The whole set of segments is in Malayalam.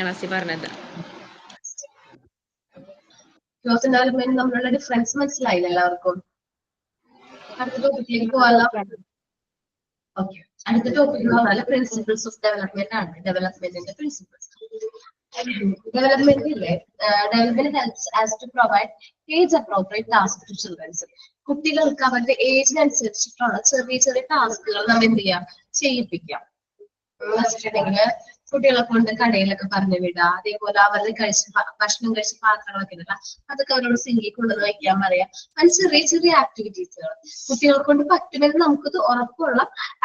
പറഞ്ഞത്. ഗ്രോത്ത് ഡെവലപ്മെന്റ് തമ്മിലുള്ള ഡിഫറൻസ് മനസ്സിലായില്ല എല്ലാവർക്കും? അടുത്ത ടോപ്പിക്കിലേക്ക് പോകാനുള്ള ഓക്കെ. അടുത്ത ടോപ്പിക് എന്ന് പറഞ്ഞാൽ പ്രിൻസിപ്പിൾസ് ഓഫ് ഡെവലപ്മെന്റ് ആണ്. ഡെവലപ്മെന്റിന്റെ പ്രിൻസിപ്പിൾസ്. ഡെവലപ്മെന്റ് ഇല്ലേ, development helps as to provide age appropriate task to childrens. കുട്ടികൾക്ക് അവരുടെ ഏജിനനുസരിച്ചിട്ടുള്ള ചെറിയ ചെറിയ ടാസ്കുകൾ നമ്മൾ എന്ത് ചെയ്യാം, ചെയ്യിപ്പിക്കാം. വെച്ചിട്ടുണ്ടെങ്കിൽ കുട്ടികളെ കൊണ്ട് കടയിലൊക്കെ പറഞ്ഞു വിടുക, അതേപോലെ അവരുടെ ഭക്ഷണം കഴിച്ച പാത്രങ്ങളൊക്കെ ഇല്ല അതൊക്കെ അവരോട് സിങ്കിൽ കൊണ്ടുവന്ന് വയ്ക്കാൻ പറയാം. അങ്ങനെ ചെറിയ ചെറിയ ആക്ടിവിറ്റീസുകൾ കുട്ടികളെ കൊണ്ട് പറ്റുമെന്ന് നമുക്കത് ഉറപ്പുള്ള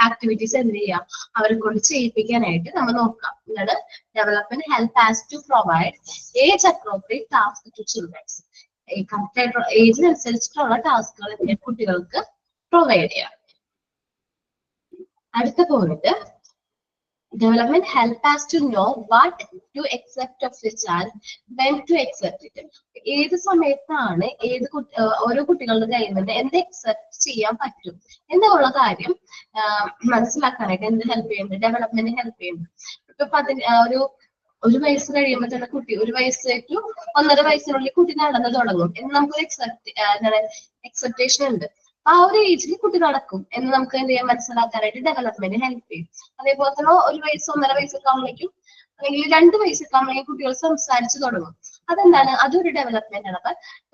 ആക്ടിവിറ്റീസ് എന്ത് ചെയ്യാം, അവരെ കൊണ്ട് ചെയ്യിപ്പിക്കാനായിട്ട് നമ്മൾ നോക്കാം. ഇതാണ് development help as to provide age appropriate task to childrens. Correct ആയിട്ടുള്ള ഏജിനനുസരിച്ചിട്ടുള്ള ടാസ്കുകൾ കുട്ടികൾക്ക് പ്രൊവൈഡ് ചെയ്യാം. അടുത്ത point, development help us to know what to accept of the child, when to accept it. ഏത് സമയത്താണ് ഓരോ കുട്ടികളുടെ കയ്യിൽ നിന്ന് എന്ത് അക്സെപ്റ്റ് ചെയ്യാൻ പറ്റും എന്നുള്ള കാര്യം മനസ്സിലാക്കാനായിട്ട് എന്ത് ഹെൽപ്പ് ചെയ്യുന്നുണ്ട്, ഡെവലപ്മെന്റ് ഹെൽപ്പ് ചെയ്യുന്നുണ്ട്. ഇപ്പൊ ഒരു വയസ്സ് കഴിയുമ്പോൾ തന്നെ കുട്ടി, ഒരു വയസ്സ് ടു 1.5 വയസ്സിനുള്ളിൽ കുട്ടി നടന്നു തുടങ്ങും എന്ന് നമുക്കൊരു എക്സെപ്റ്റേഷൻ ഉണ്ട്. ആ ഒരു ഏജിൽ കുട്ടി നടക്കും എന്ന് നമുക്ക് എന്ത് ചെയ്യാൻ മനസ്സിലാക്കാനായിട്ട് ഡെവലപ്മെന്റ് ഹെൽപ്പ് ചെയ്യും. അതേപോലെ തന്നെ 1 വയസ്സ് 1.5 വയസ്സൊക്കെ ആകുമ്പോഴേക്കും അല്ലെങ്കിൽ 2 വയസ്സൊക്കെ ആകുമ്പോഴേക്കും കുട്ടികൾ സംസാരിച്ചു തുടങ്ങും. അതെന്താണ്, അതൊരു ഡെവലപ്മെന്റ് ആണ്. അപ്പൊ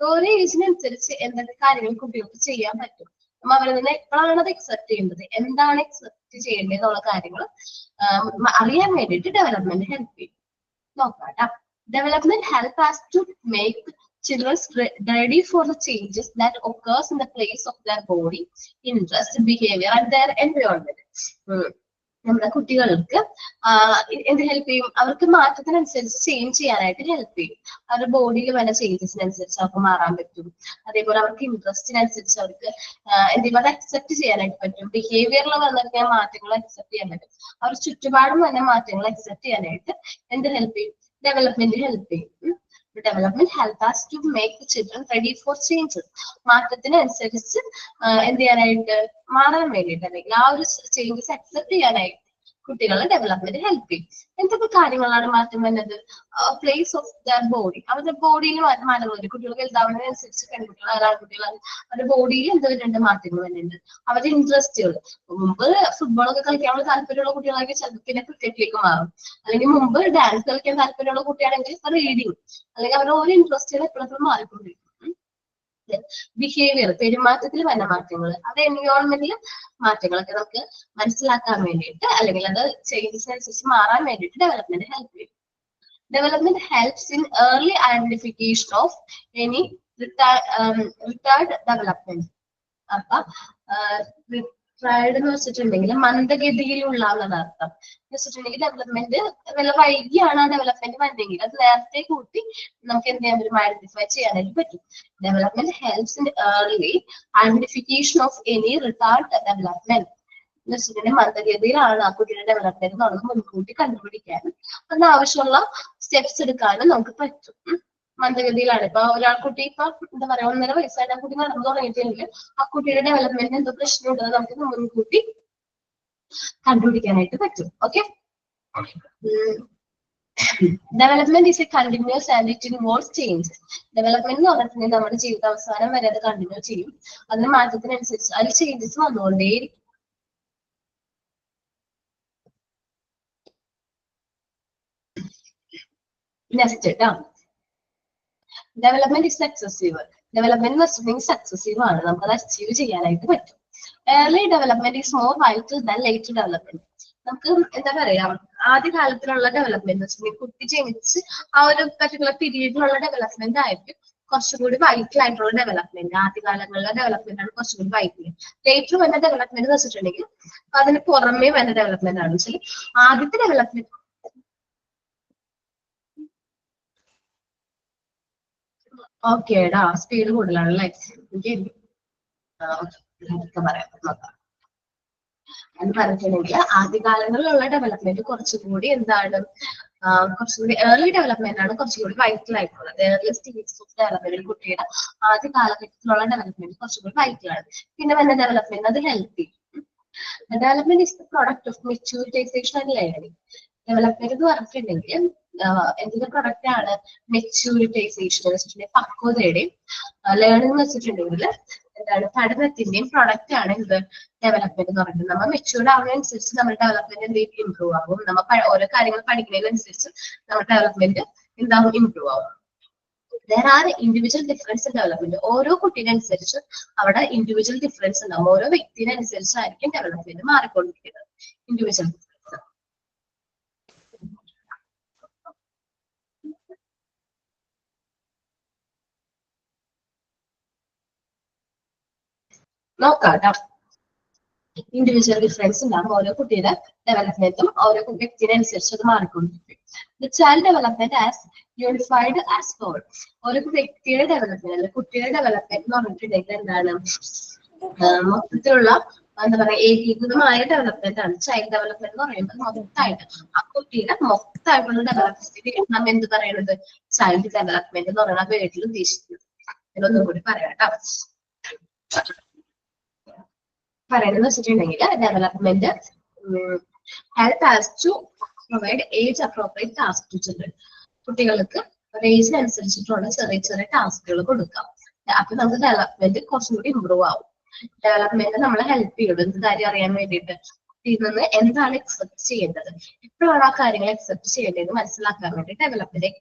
ഓരോ ഏജിനനുസരിച്ച് എന്തൊക്കെ കാര്യങ്ങൾ കുട്ടികൾക്ക് ചെയ്യാൻ പറ്റും, അപ്പൊ അവരിൽ നിന്ന് എപ്പോഴാണ് അത് അക്സെപ്റ്റ് ചെയ്യേണ്ടത്, എന്താണ് അക്സെപ്റ്റ് ചെയ്യേണ്ടത് എന്നുള്ള കാര്യങ്ങൾ അറിയാൻ വേണ്ടിയിട്ട് ഡെവലപ്മെന്റ് ഹെൽപ്പ് ചെയ്യും. നോക്കാം. Development help us to make children ready for the changes that occurs in the place of their body, interest, behavior and their environment. നമ്മുടെ കുട്ടികൾക്ക് എന്ത് ഹെൽപ്പ് ചെയ്യും, അവർക്ക് മാറ്റത്തിനനുസരിച്ച് ചേഞ്ച് ചെയ്യാനായിട്ട് ഹെൽപ്പ് ചെയ്യും. അവരുടെ ബോഡിയിൽ വരുന്ന ചേഞ്ചസിനനുസരിച്ച് അവർക്ക് മാറാൻ പറ്റും. അതേപോലെ അവർക്ക് ഇൻട്രസ്റ്റിനനുസരിച്ച് അവർക്ക് എന്തെങ്കിലും അത് അക്സെപ്റ്റ് ചെയ്യാനായിട്ട് പറ്റും. ബിഹേവിയറിൽ വന്നിട്ട് മാറ്റങ്ങൾ അക്സെപ്റ്റ് ചെയ്യാൻ പറ്റും. അവർ ചുറ്റുപാടും തന്നെ മാറ്റങ്ങൾ അക്സെപ്റ്റ് ചെയ്യാനായിട്ട് എന്ത് ഹെൽപ്പ് ചെയ്യും, ഡെവലപ്മെന്റ് ഹെൽപ്പ് ചെയ്യും. Development help us to make the children ready for changes. മാറ്റത്തിനനുസരിച്ച് എന്ത് ചെയ്യാനായിട്ട്, മാറാൻ വേണ്ടിയിട്ട് അല്ലെങ്കിൽ ആ ഒരു ചേഞ്ചസ് അക്സെപ്റ്റ് ചെയ്യാനായിട്ട് കുട്ടികളെ ഡെവലപ്മെന്റ് ഹെൽപ്പ് ചെയ്യും. എന്തൊക്കെ കാര്യങ്ങളാണ് മാറ്റം വരുന്നത്, പ്ലേസ് ഓഫ് ദർ ബോഡി, അവരുടെ ബോഡിയിൽ മാറ്റം വരും. കുട്ടികൾ വലുതാവുന്നതിനനുസരിച്ച് പെൺകുട്ടികൾ ആൺകുട്ടികൾ അവരുടെ ബോഡിയിൽ എന്ത് വരുന്നുണ്ട്, മാറ്റങ്ങൾ വരുന്നുണ്ട്. അവരുടെ ഇൻട്രസ്റ്റുകൾ, മുമ്പ് ഫുട്ബോളൊക്കെ കളിക്കാൻ താല്പര്യമുള്ള കുട്ടികളാണെങ്കിൽ ചിലപ്പോൾ പിന്നെ ക്രിക്കറ്റിലേക്ക് മാറും. അല്ലെങ്കിൽ മുമ്പ് ഡാൻസ് കളിക്കാൻ താല്പര്യമുള്ള കുട്ടിയാണെങ്കിൽ റീഡിങ്, അല്ലെങ്കിൽ അവരുടെ ഓരോ ഇൻട്രസ്റ്റുകൾ എപ്പോഴും മാറിക്കൊണ്ടിരിക്കും. ബിഹേവിയർ, പെരുമാറ്റത്തിൽ വരുന്ന മാറ്റങ്ങൾ, അത് എൻവയോൺമെന്റിൽ മാറ്റങ്ങളൊക്കെ നമുക്ക് മനസ്സിലാക്കാൻ വേണ്ടിയിട്ട് അല്ലെങ്കിൽ അത് ചേഞ്ചസിനനുസരിച്ച് മാറാൻ വേണ്ടിയിട്ട് ഡെവലപ്മെന്റ് ഹെൽപ്പ് ചെയ്യും. Development helps in early identification of any retarded development. അപ്പൊ റിട്ടാർഡ് എന്ന് വെച്ചിട്ടുണ്ടെങ്കിൽ മന്ദഗതിയിലുള്ള അർത്ഥം എന്ന് വെച്ചിട്ടുണ്ടെങ്കിൽ ഡെവലപ്മെന്റ് വല്ല വൈകിയാണ് ആ ഡെവലപ്മെന്റ് വന്നെങ്കിൽ അത് നേരത്തെ കൂട്ടി നമുക്ക് എന്ത് ചെയ്യാൻ പറ്റും, ഐഡന്റിഫൈ ചെയ്യാനായിട്ട് പറ്റും. Development helps in early identification of any retarded development എന്ന് വെച്ചിട്ടുണ്ടെങ്കിൽ മന്ദഗതിയിലാണ് ആ കുട്ടിയുടെ ഡെവലപ്മെന്റ് എന്നുള്ളത് മുൻകൂട്ടി കണ്ടുപിടിക്കാനും അതിനാവശ്യമുള്ള സ്റ്റെപ്സ് എടുക്കാനും നമുക്ക് പറ്റും. മന്ദഗതിയിലാണ്. ഇപ്പൊ കുട്ടി ഇപ്പൊ എന്താ പറയാ 1.5 വയസ്സായിട്ട് ആ കുട്ടി നടന്നു തുടങ്ങിയിട്ടില്ലെങ്കിൽ ആ കുട്ടിയുടെ ഡെവലപ്മെന്റ് എന്തോ പ്രശ്നമുണ്ടെന്ന് നമുക്ക് മുൻകൂട്ടി കണ്ടുപിടിക്കാനായിട്ട് പറ്റും. Okay. Development is A continuous and it involves changes. Development എന്ന് പറഞ്ഞിട്ടുണ്ടെങ്കിൽ നമ്മുടെ ജീവിതാവസാനം വരെ അത് കണ്ടിന്യൂ ചെയ്യും. അതിന് മാറ്റത്തിനനുസരിച്ച് അതിൽ ചേഞ്ചസ് വന്നുകൊണ്ടേയിരിക്കും. നെക്സ്റ്റ് കേട്ടോ, development is successive. Development successive ആണ്, നമുക്ക് അത് അച്ചീവ് ചെയ്യാനായിട്ട് പറ്റും. Early development is more vital than later development. നമുക്ക് എന്താ പറയാ, ആദ്യ കാലത്തിലുള്ള ഡെവലപ്മെന്റ് വെച്ചിട്ടുണ്ടെങ്കിൽ കുട്ടി ജനിച്ച് ആ ഒരു പർട്ടിക്കുലർ പീരീഡിലുള്ള ഡെവലപ്മെന്റ് ആയിരിക്കും കുറച്ചുകൂടി വൈറ്റൽ ആയിട്ടുള്ള ഡെവലപ്മെന്റ്. ആദ്യകാലങ്ങളിലെ ഡെവലപ്മെന്റ് ആണ് കുറച്ചുകൂടി വൈറ്റൽ. ലേറ്റർ വരുന്ന ഡെവലപ്മെന്റ് എന്ന് വെച്ചിട്ടുണ്ടെങ്കിൽ അതിന് പുറമേ വരുന്ന ഡെവലപ്മെന്റ് ആണ് വെച്ചാൽ ആദ്യത്തെ ഡെവലപ്മെന്റ്. ഓക്കേടാ, സ്പീഡ് കൂടുതലാണല്ലേ. പറയാം നോക്കാം. എന്ന് പറഞ്ഞിട്ടുണ്ടെങ്കിൽ ആദ്യകാലങ്ങളിലുള്ള ഡെവലപ്മെന്റ് കുറച്ചുകൂടി എന്താണ്, കുറച്ചുകൂടി ഏർലി ഡെവലപ്മെന്റ് ആണ് കുറച്ചുകൂടി വൈറ്റൽ ആയിട്ടുള്ളത്. ഏർലി സ്റ്റേജസ് ഓഫ് ഡെവലപ്മെന്റ് കുട്ടിയുടെ ആദ്യ കാലഘട്ടത്തിലുള്ള ഡെവലപ്മെന്റ് കുറച്ചുകൂടി വൈറ്റലാണ്. പിന്നെ വരുന്ന ഡെവലപ്മെന്റ് അത് ഹെൽപ്പ് ചെയ്യും. Development is the product of maturation and learning. Development എന്ന് പറഞ്ഞിട്ടുണ്ടെങ്കിൽ എന്തിന്റെ പ്രൊഡക്റ്റ് ആണ് മെച്യൂരിറ്റൈസേഷൻ എന്ന് വെച്ചിട്ടുണ്ടെങ്കിൽ പക്വതയുടെയും ലേണിംഗ് എന്ന് വെച്ചിട്ടുണ്ടെങ്കിൽ എന്താണ് പഠനത്തിന്റെയും പ്രൊഡക്റ്റ് ആണ് ഇത് ഡെവലപ്മെന്റ് എന്ന് പറയുന്നത്. നമ്മൾ മെച്യൂർഡ് ആവുന്നതനുസരിച്ച് നമ്മുടെ ഡെവലപ്മെന്റ് എന്തെങ്കിലും ഇമ്പ്രൂവ് ആകും. നമ്മൾ ഓരോ കാര്യങ്ങൾ പഠിക്കുന്നതിനനുസരിച്ച് നമ്മുടെ ഡെവലപ്മെന്റ് എന്താകും ഇമ്പ്രൂവ് ആവും. There are individual difference in development. ഓരോ കുട്ടീനനുസരിച്ച് അവിടെ ഇൻഡിവിജ്വൽ ഡിഫറൻസ് ഉണ്ടാവും. ഓരോ വ്യക്തിനനുസരിച്ചായിരിക്കും ഡെവലപ്മെന്റ് മാറിക്കൊണ്ടിരിക്കുന്നത്. ഇൻഡിവിജ്വൽ ഡിഫറൻസ് നോക്കാം. ഇൻഡിവിജ്വൽ ഡിഫറൻസ് ഉണ്ടാകും. ഓരോ കുട്ടിയുടെ ഡെവലപ്മെന്റും ഓരോ വ്യക്തിനനുസരിച്ച് അത് മാറിക്കൊണ്ടിരിക്കും. The child development as unified as whole. ഒരു വ്യക്തിയുടെ ഡെവലപ്മെന്റ് അല്ലെങ്കിൽ കുട്ടിയുടെ ഡെവലപ്മെന്റ് എന്ന് പറഞ്ഞിട്ടുണ്ടെങ്കിൽ എന്താണ് മൊത്തത്തിലുള്ള എന്താ പറയാ ഏകീകൃതമായ ഡെവലപ്മെന്റ് ആണ്. ചൈൽഡ് ഡെവലപ്മെന്റ് എന്ന് പറയുമ്പോൾ മൊത്തമായിട്ട് ആ കുട്ടിയുടെ മൊത്തമായിട്ടുള്ള ഡെവലപ്മെന്റ് നാം എന്ത് പറയുന്നത് ചൈൽഡ് ഡെവലപ്മെന്റ് എന്ന് പറയുന്ന പേരിൽ ഉദ്ദേശിക്കുന്നത്. ഇതിലൊന്നും കൂടി പറയാം കേട്ടോ. പറയുന്നത് വെച്ചിട്ടുണ്ടെങ്കിൽ development help as to provide age appropriate task to children. കുട്ടികൾക്ക് ഒരു ഏജിനനുസരിച്ചിട്ടുള്ള ചെറിയ ചെറിയ ടാസ്കുകൾ കൊടുക്കാം. അപ്പൊ നമുക്ക് ഡെവലപ്മെന്റ് കുറച്ചും കൂടി ഇമ്പ്രൂവ് ആവും. ഡെവലപ്മെന്റ് നമ്മളെ ഹെൽപ്പ് ചെയ്യും എന്ത് കാര്യം അറിയാൻ വേണ്ടിയിട്ട് ഇതിൽ നിന്ന് എന്താണ് എക്സെപ്റ്റ് ചെയ്യേണ്ടത്, എപ്പോഴാണ് ആ കാര്യങ്ങൾ എക്സെപ്റ്റ് ചെയ്യേണ്ടത് മനസ്സിലാക്കാൻ വേണ്ടി ഡെവലപ്മെന്റ്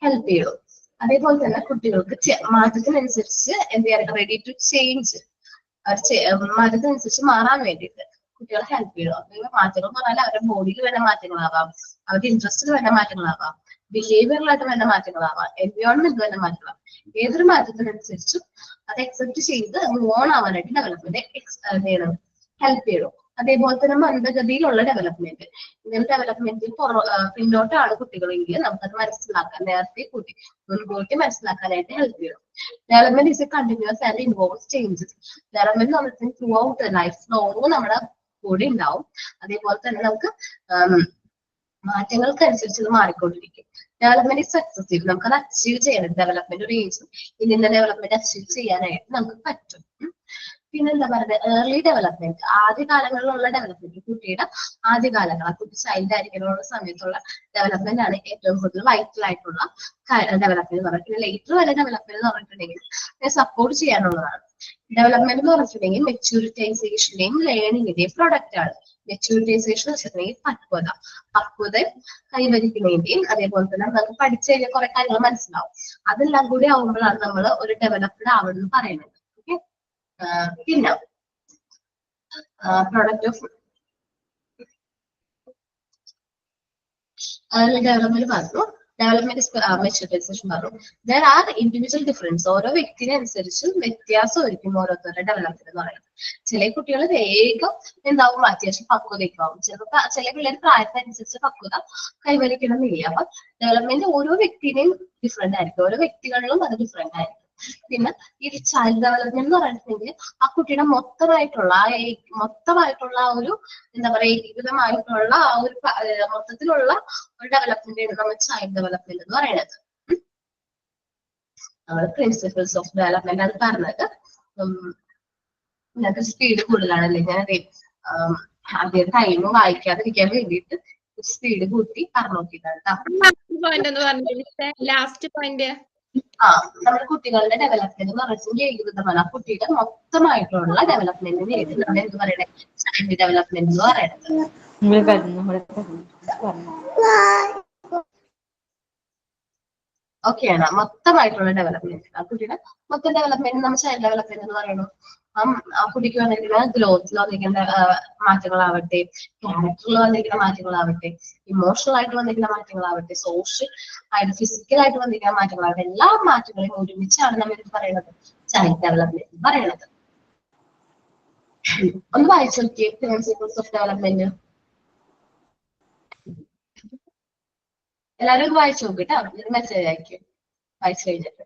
ഹെൽപ്പ് ചെയ്യും. അതേപോലെ തന്നെ കുട്ടികൾക്ക് മാറ്റത്തിനനുസരിച്ച് എന്ത് ചെയ്യാൻ റെഡി ടു ചേഞ്ച് മാറ്റത്തിനനുസരിച്ച് മാറാൻ വേണ്ടിയിട്ട് കുട്ടികളെ ഹെൽപ്പ് ചെയ്യണം. മാറ്റങ്ങൾ എന്ന് പറഞ്ഞാൽ അവരുടെ ബോഡിയിൽ വേണ്ട മാറ്റങ്ങളാവാം, അവരുടെ ഇൻട്രസ്റ്റിൽ വേണ്ട മാറ്റങ്ങളാവാം, ബിഹേവിയറിലായിട്ട് വേണ്ട മാറ്റങ്ങളാവാം, എൻവയോൺമെന്റ് വേണ്ട മാറ്റങ്ങളാവാം. ഏതൊരു മാറ്റത്തിനനുസരിച്ചും അത് അക്സെപ്റ്റ് ചെയ്ത് മൂവ് ഓൺ ആവാനായിട്ട് ഡെവലപ്മെന്റ് ഹെൽപ്പ് ചെയ്യണം. അതേപോലെ തന്നെ മന്ദഗതിയിലുള്ള ഡെവലപ്മെന്റ്, ഇങ്ങനെ ഡെവലപ്മെന്റിൽ പിന്നോട്ടാണ് കുട്ടികളെങ്കിൽ നമുക്കത് മനസ്സിലാക്കാൻ നേരത്തെ മുൻകൂട്ടി മനസ്സിലാക്കാനായിട്ട് ഹെൽപ്പ് ചെയ്യണം. Development is A continuous and involves changes. Development നമുക്ക് ത്രൂ ഔട്ട് ലൈഫ് ലോങ് നമ്മുടെ കൂടെ ഉണ്ടാവും. അതേപോലെ തന്നെ നമുക്ക് മാറ്റങ്ങൾക്കനുസരിച്ച് ഇത് മാറിക്കൊണ്ടിരിക്കും. Development is successive. നമുക്കത് അച്ചീവ് ചെയ്യണം. ഡെവലപ്മെന്റ് ഒരു ഏജും ഇതിന്റെ ഡെവലപ്മെന്റ് അച്ചീവ് ചെയ്യാനായിട്ട് നമുക്ക് പറ്റും. പിന്നെന്താ പറയുന്നത് ഏർലി ഡെവലപ്മെന്റ്, ആദ്യകാലങ്ങളിലുള്ള ഡെവലപ്മെന്റ്, കുട്ടിയുടെ ആദ്യകാലങ്ങൾ ആ കുട്ടി ചൈൽഡ് ആയിരിക്കാനുള്ള സമയത്തുള്ള ഡെവലപ്മെന്റ് ആണ് ഏറ്റവും കൂടുതൽ വൈറ്റൽ ആയിട്ടുള്ള ഡെവലപ്മെന്റ് എന്ന് പറയുന്നത്. പിന്നെ ലേറ്റർ വരെ ഡെവലപ്മെന്റ് എന്ന് പറഞ്ഞിട്ടുണ്ടെങ്കിൽ സപ്പോർട്ട് ചെയ്യാനുള്ളതാണ്. ഡെവലപ്മെന്റ് എന്ന് പറഞ്ഞിട്ടുണ്ടെങ്കിൽ മെച്യൂരിറ്റൈസേഷന്റെയും ലേണിംഗിന്റെയും പ്രൊഡക്റ്റ് ആണ്. മെച്യൂരിറ്റൈസേഷൻ വെച്ചിട്ടുണ്ടെങ്കിൽ പക്വത കൈവരിക്കുന്നതിന്റെയും അതേപോലെ തന്നെ നമുക്ക് പഠിച്ചു കഴിഞ്ഞാൽ കുറെ കാര്യങ്ങൾ മനസ്സിലാവും. അതെല്ലാം കൂടി ആവുമ്പോഴാണ് നമ്മൾ ഒരു ഡെവലപ്ഡ് ആവണമെന്ന് പറയുന്നത്. ഓക്കെ, പിന്നെ പ്രൊഡക്റ്റ് ഓഫ് ഡെവലപ്മെന്റ് പറഞ്ഞു. ഡെവലപ്മെന്റ് മെച്യൂരിറ്റൈസേഷൻ പറഞ്ഞു. There are individual difference. ഓരോ വ്യക്തിനനുസരിച്ച് വ്യത്യാസമായിരിക്കും ഓരോരുത്തരുടെ ഡെവലപ്മെന്റ് എന്ന് പറയുന്നത്. ചില കുട്ടികൾ വേഗം എന്താവും അത്യാവശ്യം പക്വതയ്ക്കാവും. ചിലപ്പോൾ ചില പിള്ളേർ പ്രായത്തിനനുസരിച്ച് പക്വത കൈവരിക്കണമെന്നില്ല. അപ്പൊ ഡെവലപ്മെന്റ് ഓരോ വ്യക്തിനെയും ഡിഫറെന്റ് ആയിരിക്കും. ഓരോ വ്യക്തികളിലും അത് ഡിഫറെന്റ് ആയിരിക്കും. പിന്നെ ഈ ചൈൽഡ് ഡെവലപ്മെന്റ് എന്ന് പറഞ്ഞിട്ടുണ്ടെങ്കിൽ ആ കുട്ടിയുടെ മൊത്തമായിട്ടുള്ള ആ ഒരു എന്താ പറയുക ഏകീകൃതമായിട്ടുള്ള ആ ഒരു മൊത്തത്തിലുള്ള ഒരു ഡെവലപ്മെന്റ് ആണ് നമ്മൾ ചൈൽഡ് ഡെവലപ്മെന്റ് എന്ന് പറയുന്നത്. പ്രിൻസിപ്പിൾസ് ഓഫ് ഡെവലപ്മെന്റ് ആണ് പറഞ്ഞത്. ഞങ്ങൾക്ക് സ്പീഡ് കൂടുതലാണല്ലേ, ഞാൻ ആദ്യം ടൈം വായിക്കാതിരിക്കാൻ വേണ്ടിയിട്ട് സ്പീഡ് കൂട്ടി പറഞ്ഞു നോക്കിയിട്ടാണ്. നമ്മുടെ കുട്ടികളുടെ ഡെവലപ്മെന്റ് എന്ന് പറഞ്ഞാൽ ഏകീകൃതമാണ്. ആ കുട്ടിയുടെ മൊത്തമായിട്ടുള്ള ഡെവലപ്മെന്റിന് നമ്മൾ എന്ത് പറയണേ ചൈൽഡ് ഡെവലപ്മെന്റ് എന്ന് പറയുന്നത്. ഓക്കെയാണ് മൊത്തമായിട്ടുള്ള ഡെവലപ്മെന്റ്. ആ കുട്ടിയുടെ മൊത്തം ഡെവലപ്മെന്റ് നമ്മൾ ചൈൽഡ് ഡെവലപ്മെന്റ് എന്ന് പറയുന്നു. ആ കുട്ടിക്ക് വന്നിരിക്കുന്ന ഗ്രോത്തിൽ വന്നിരിക്കുന്ന മാറ്റങ്ങളാവട്ടെ, ക്യാരക്ടറിൽ വന്നിരിക്കുന്ന മാറ്റങ്ങളാവട്ടെ, ഇമോഷണൽ ആയിട്ട് വന്നിരിക്കുന്ന മാറ്റങ്ങളാവട്ടെ, സോഷ്യൽ ആയിട്ട് ഫിസിക്കൽ ആയിട്ട് വന്നിരിക്കുന്ന മാറ്റങ്ങളാവട്ടെ, എല്ലാ മാറ്റങ്ങളെയും ഒരുമിച്ചാണ് നമ്മൾ ഇത് പറയുന്നത് ചൈൽഡ് ഡെവലപ്മെന്റ് പറയുന്നത്. ഒന്ന് വായിച്ചു നോക്കിയേ പ്രിൻസിപ്പിൾസ് ഓഫ് ഡെവലപ്മെന്റ്. എല്ലാവരും ഒന്ന് വായിച്ചു നോക്കിട്ടോ, ഒരു മെസ്സേജ് അയക്കും വായിച്ചു കഴിഞ്ഞിട്ട്.